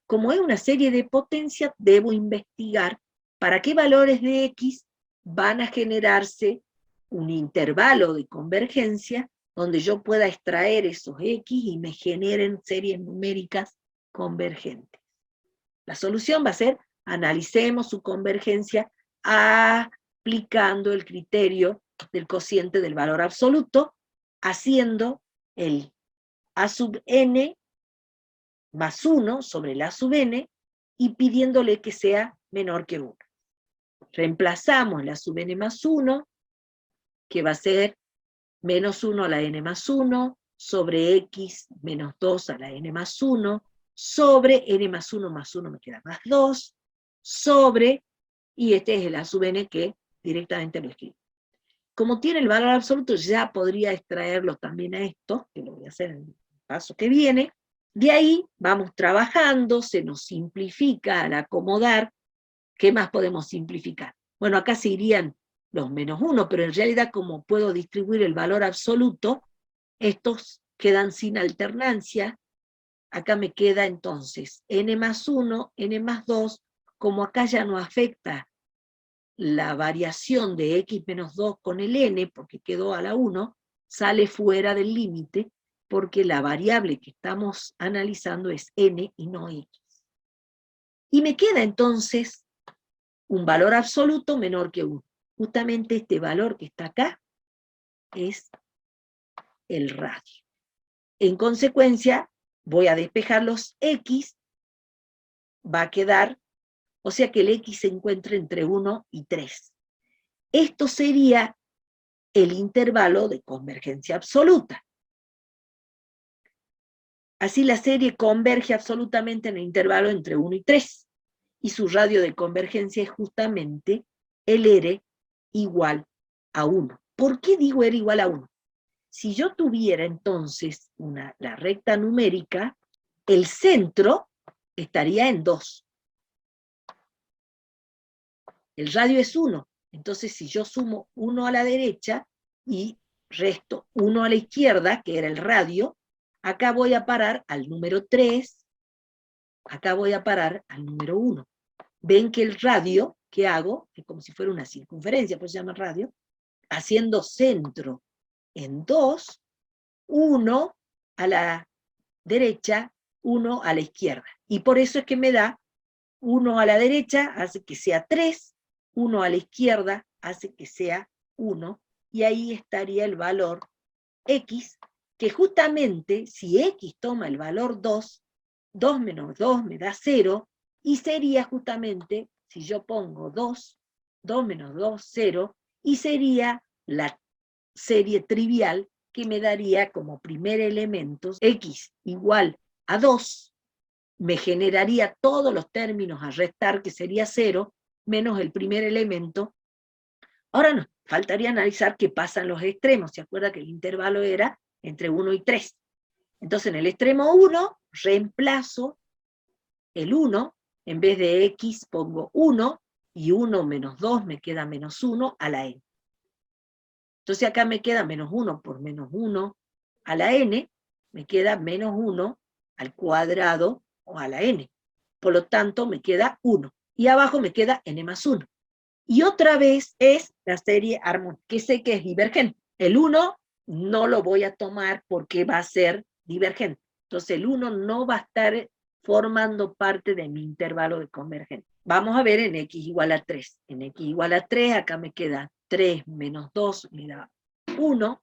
A: Como es una serie de potencia, debo investigar para qué valores de x van a generarse un intervalo de convergencia donde yo pueda extraer esos x y me generen series numéricas convergentes. La solución va a ser, analicemos su convergencia aplicando el criterio del cociente del valor absoluto, haciendo el a sub n más 1 sobre el a sub n y pidiéndole que sea menor que 1. Reemplazamos la sub n más 1, que va a ser menos 1 a la n más 1, sobre x menos 2 a la n más 1, sobre n más 1 me queda más 2, sobre, y este es el a sub n que directamente lo escribo. Como tiene el valor absoluto, ya podría extraerlo también a esto, que lo voy a hacer en el paso que viene. De ahí vamos trabajando, se nos simplifica al acomodar. ¿Qué más podemos simplificar? Bueno, acá se irían los menos 1, pero en realidad como puedo distribuir el valor absoluto, estos quedan sin alternancia. Acá me queda entonces n más 1, n más 2, como acá ya no afecta la variación de x menos 2 con el n, porque quedó a la 1, sale fuera del límite, porque la variable que estamos analizando es n y no x. Y me queda entonces un valor absoluto menor que 1. Justamente este valor que está acá es el radio. En consecuencia, voy a despejar los x, va a quedar, o sea que el x se encuentra entre 1 y 3. Esto sería el intervalo de convergencia absoluta. Así la serie converge absolutamente en el intervalo entre 1 y 3, y su radio de convergencia es justamente el R igual a 1. ¿Por qué digo R igual a 1? Si yo tuviera entonces la recta numérica, el centro estaría en 2. El radio es 1. Entonces, si yo sumo 1 a la derecha y resto 1 a la izquierda, que era el radio, acá voy a parar al número 3, acá voy a parar al número 1. Ven que el radio que hago, es como si fuera una circunferencia, pues se llama radio, haciendo centro en 2, 1 a la derecha, 1 a la izquierda. Y por eso es que me da 1 a la derecha, hace que sea 3, 1 a la izquierda hace que sea 1, y ahí estaría el valor x, que justamente si x toma el valor 2, 2 menos 2 me da 0, y sería justamente, si yo pongo 2, 2 menos 2, 0, y sería la serie trivial que me daría como primer elemento x igual a 2, me generaría todos los términos a restar, que sería 0, menos el primer elemento. Ahora nos faltaría analizar qué pasa en los extremos. ¿Se acuerda que el intervalo era entre 1 y 3? Entonces en el extremo 1 reemplazo el 1, en vez de x pongo 1, y 1 menos 2 me queda menos 1 a la n. Entonces acá me queda menos 1 por menos 1 a la n, me queda menos 1 al cuadrado o a la n. Por lo tanto me queda 1. Y abajo me queda n más 1. Y otra vez es la serie armónica, que sé que es divergente. El 1 no lo voy a tomar porque va a ser divergente. Entonces el 1 no va a estar formando parte de mi intervalo de convergencia. Vamos a ver en x igual a 3. En x igual a 3, acá me queda 3 menos 2, me da 1.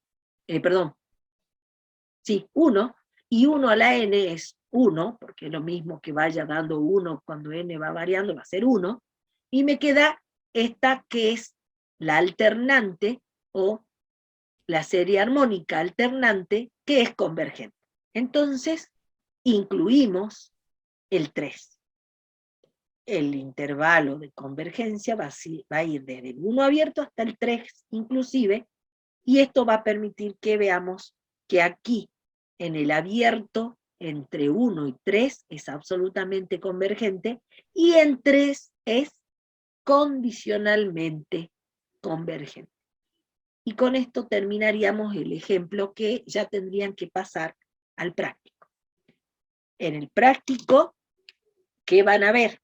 A: Sí, 1. Y 1 a la n es 1, porque es lo mismo que vaya dando 1 cuando n va variando, va a ser 1. Y me queda esta que es la alternante o la serie armónica alternante que es convergente. Entonces, incluimos el 3. El intervalo de convergencia va a ir desde el 1 abierto hasta el 3 inclusive, y esto va a permitir que veamos que aquí, en el abierto, entre 1 y 3 es absolutamente convergente, y en 3 es condicionalmente convergente. Y con esto terminaríamos el ejemplo, que ya tendrían que pasar al práctico. En el práctico, ¿qué van a ver?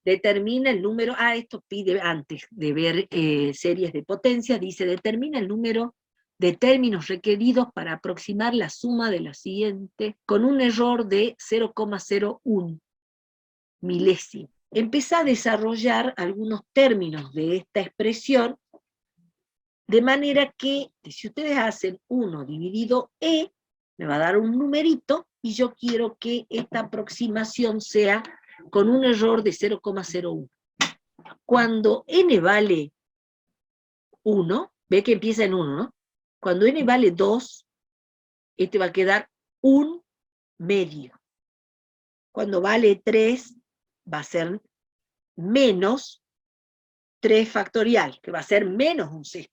A: Determina el número, esto pide antes de ver series de potencias, dice, determina el número de términos requeridos para aproximar la suma de la siguiente con un error de 0,01 milésimo. Empezá a desarrollar algunos términos de esta expresión, de manera que si ustedes hacen 1 dividido e, me va a dar un numerito, y yo quiero que esta aproximación sea con un error de 0,01. Cuando n vale 1, ve que empieza en 1, ¿no? Cuando n vale 2, este va a quedar 1 medio. Cuando vale 3, va a ser menos 3 factorial, que va a ser menos un sexto.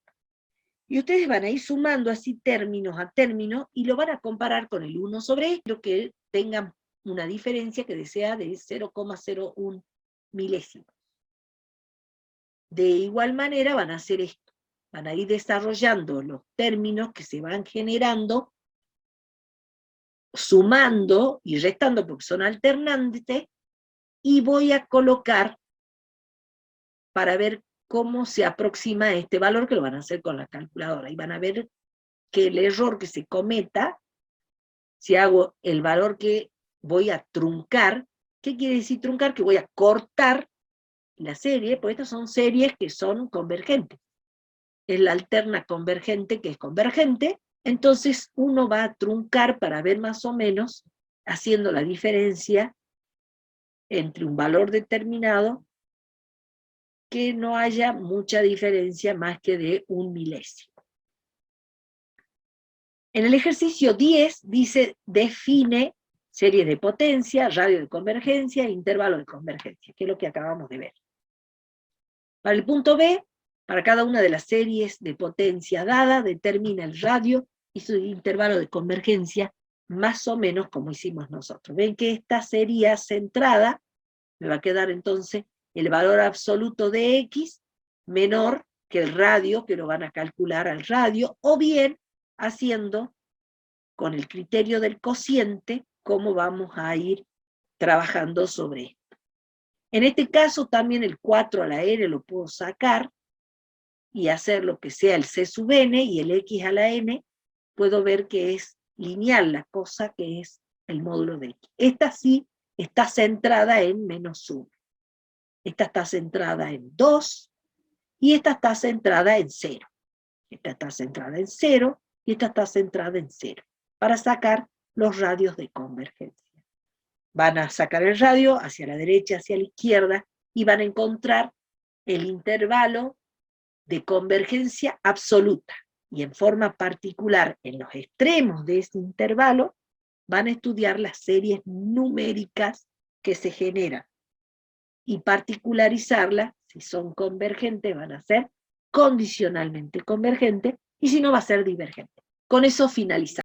A: Y ustedes van a ir sumando así términos a términos, y lo van a comparar con el 1 sobre esto, que tengan una diferencia que sea de 0,01 milésimos. De igual manera van a hacer esto, van a ir desarrollando los términos que se van generando, sumando y restando porque son alternantes, y voy a colocar para ver cómo se aproxima este valor, que lo van a hacer con la calculadora, y van a ver que el error que se cometa, si hago el valor que voy a truncar, ¿qué quiere decir truncar? Que voy a cortar la serie, porque estas son series que son convergentes. Es la alterna convergente que es convergente, entonces uno va a truncar para ver más o menos, haciendo la diferencia entre un valor determinado, que no haya mucha diferencia más que de 1 milésimo. En el ejercicio 10 dice, define series de potencia, radio de convergencia e intervalo de convergencia, que es lo que acabamos de ver. Para el punto B, para cada una de las series de potencia dada, determina el radio y su intervalo de convergencia, más o menos como hicimos nosotros. Ven que esta sería centrada, me va a quedar entonces el valor absoluto de X menor que el radio, que lo van a calcular al radio, o bien haciendo con el criterio del cociente cómo vamos a ir trabajando sobre esto. En este caso también el 4 a la n lo puedo sacar y hacer lo que sea el c sub n, y el x a la n puedo ver que es lineal la cosa, que es el módulo de x. Esta sí está centrada en menos 1. Esta está centrada en 2 y esta está centrada en 0. Esta está centrada en 0 y esta está centrada en 0, para sacar los radios de convergencia. Van a sacar el radio hacia la derecha, hacia la izquierda, y van a encontrar el intervalo de convergencia absoluta. Y en forma particular, en los extremos de ese intervalo, van a estudiar las series numéricas que se generan. Y particularizarlas, si son convergentes, van a ser condicionalmente convergentes, y si no, va a ser divergente. Con eso finalizamos.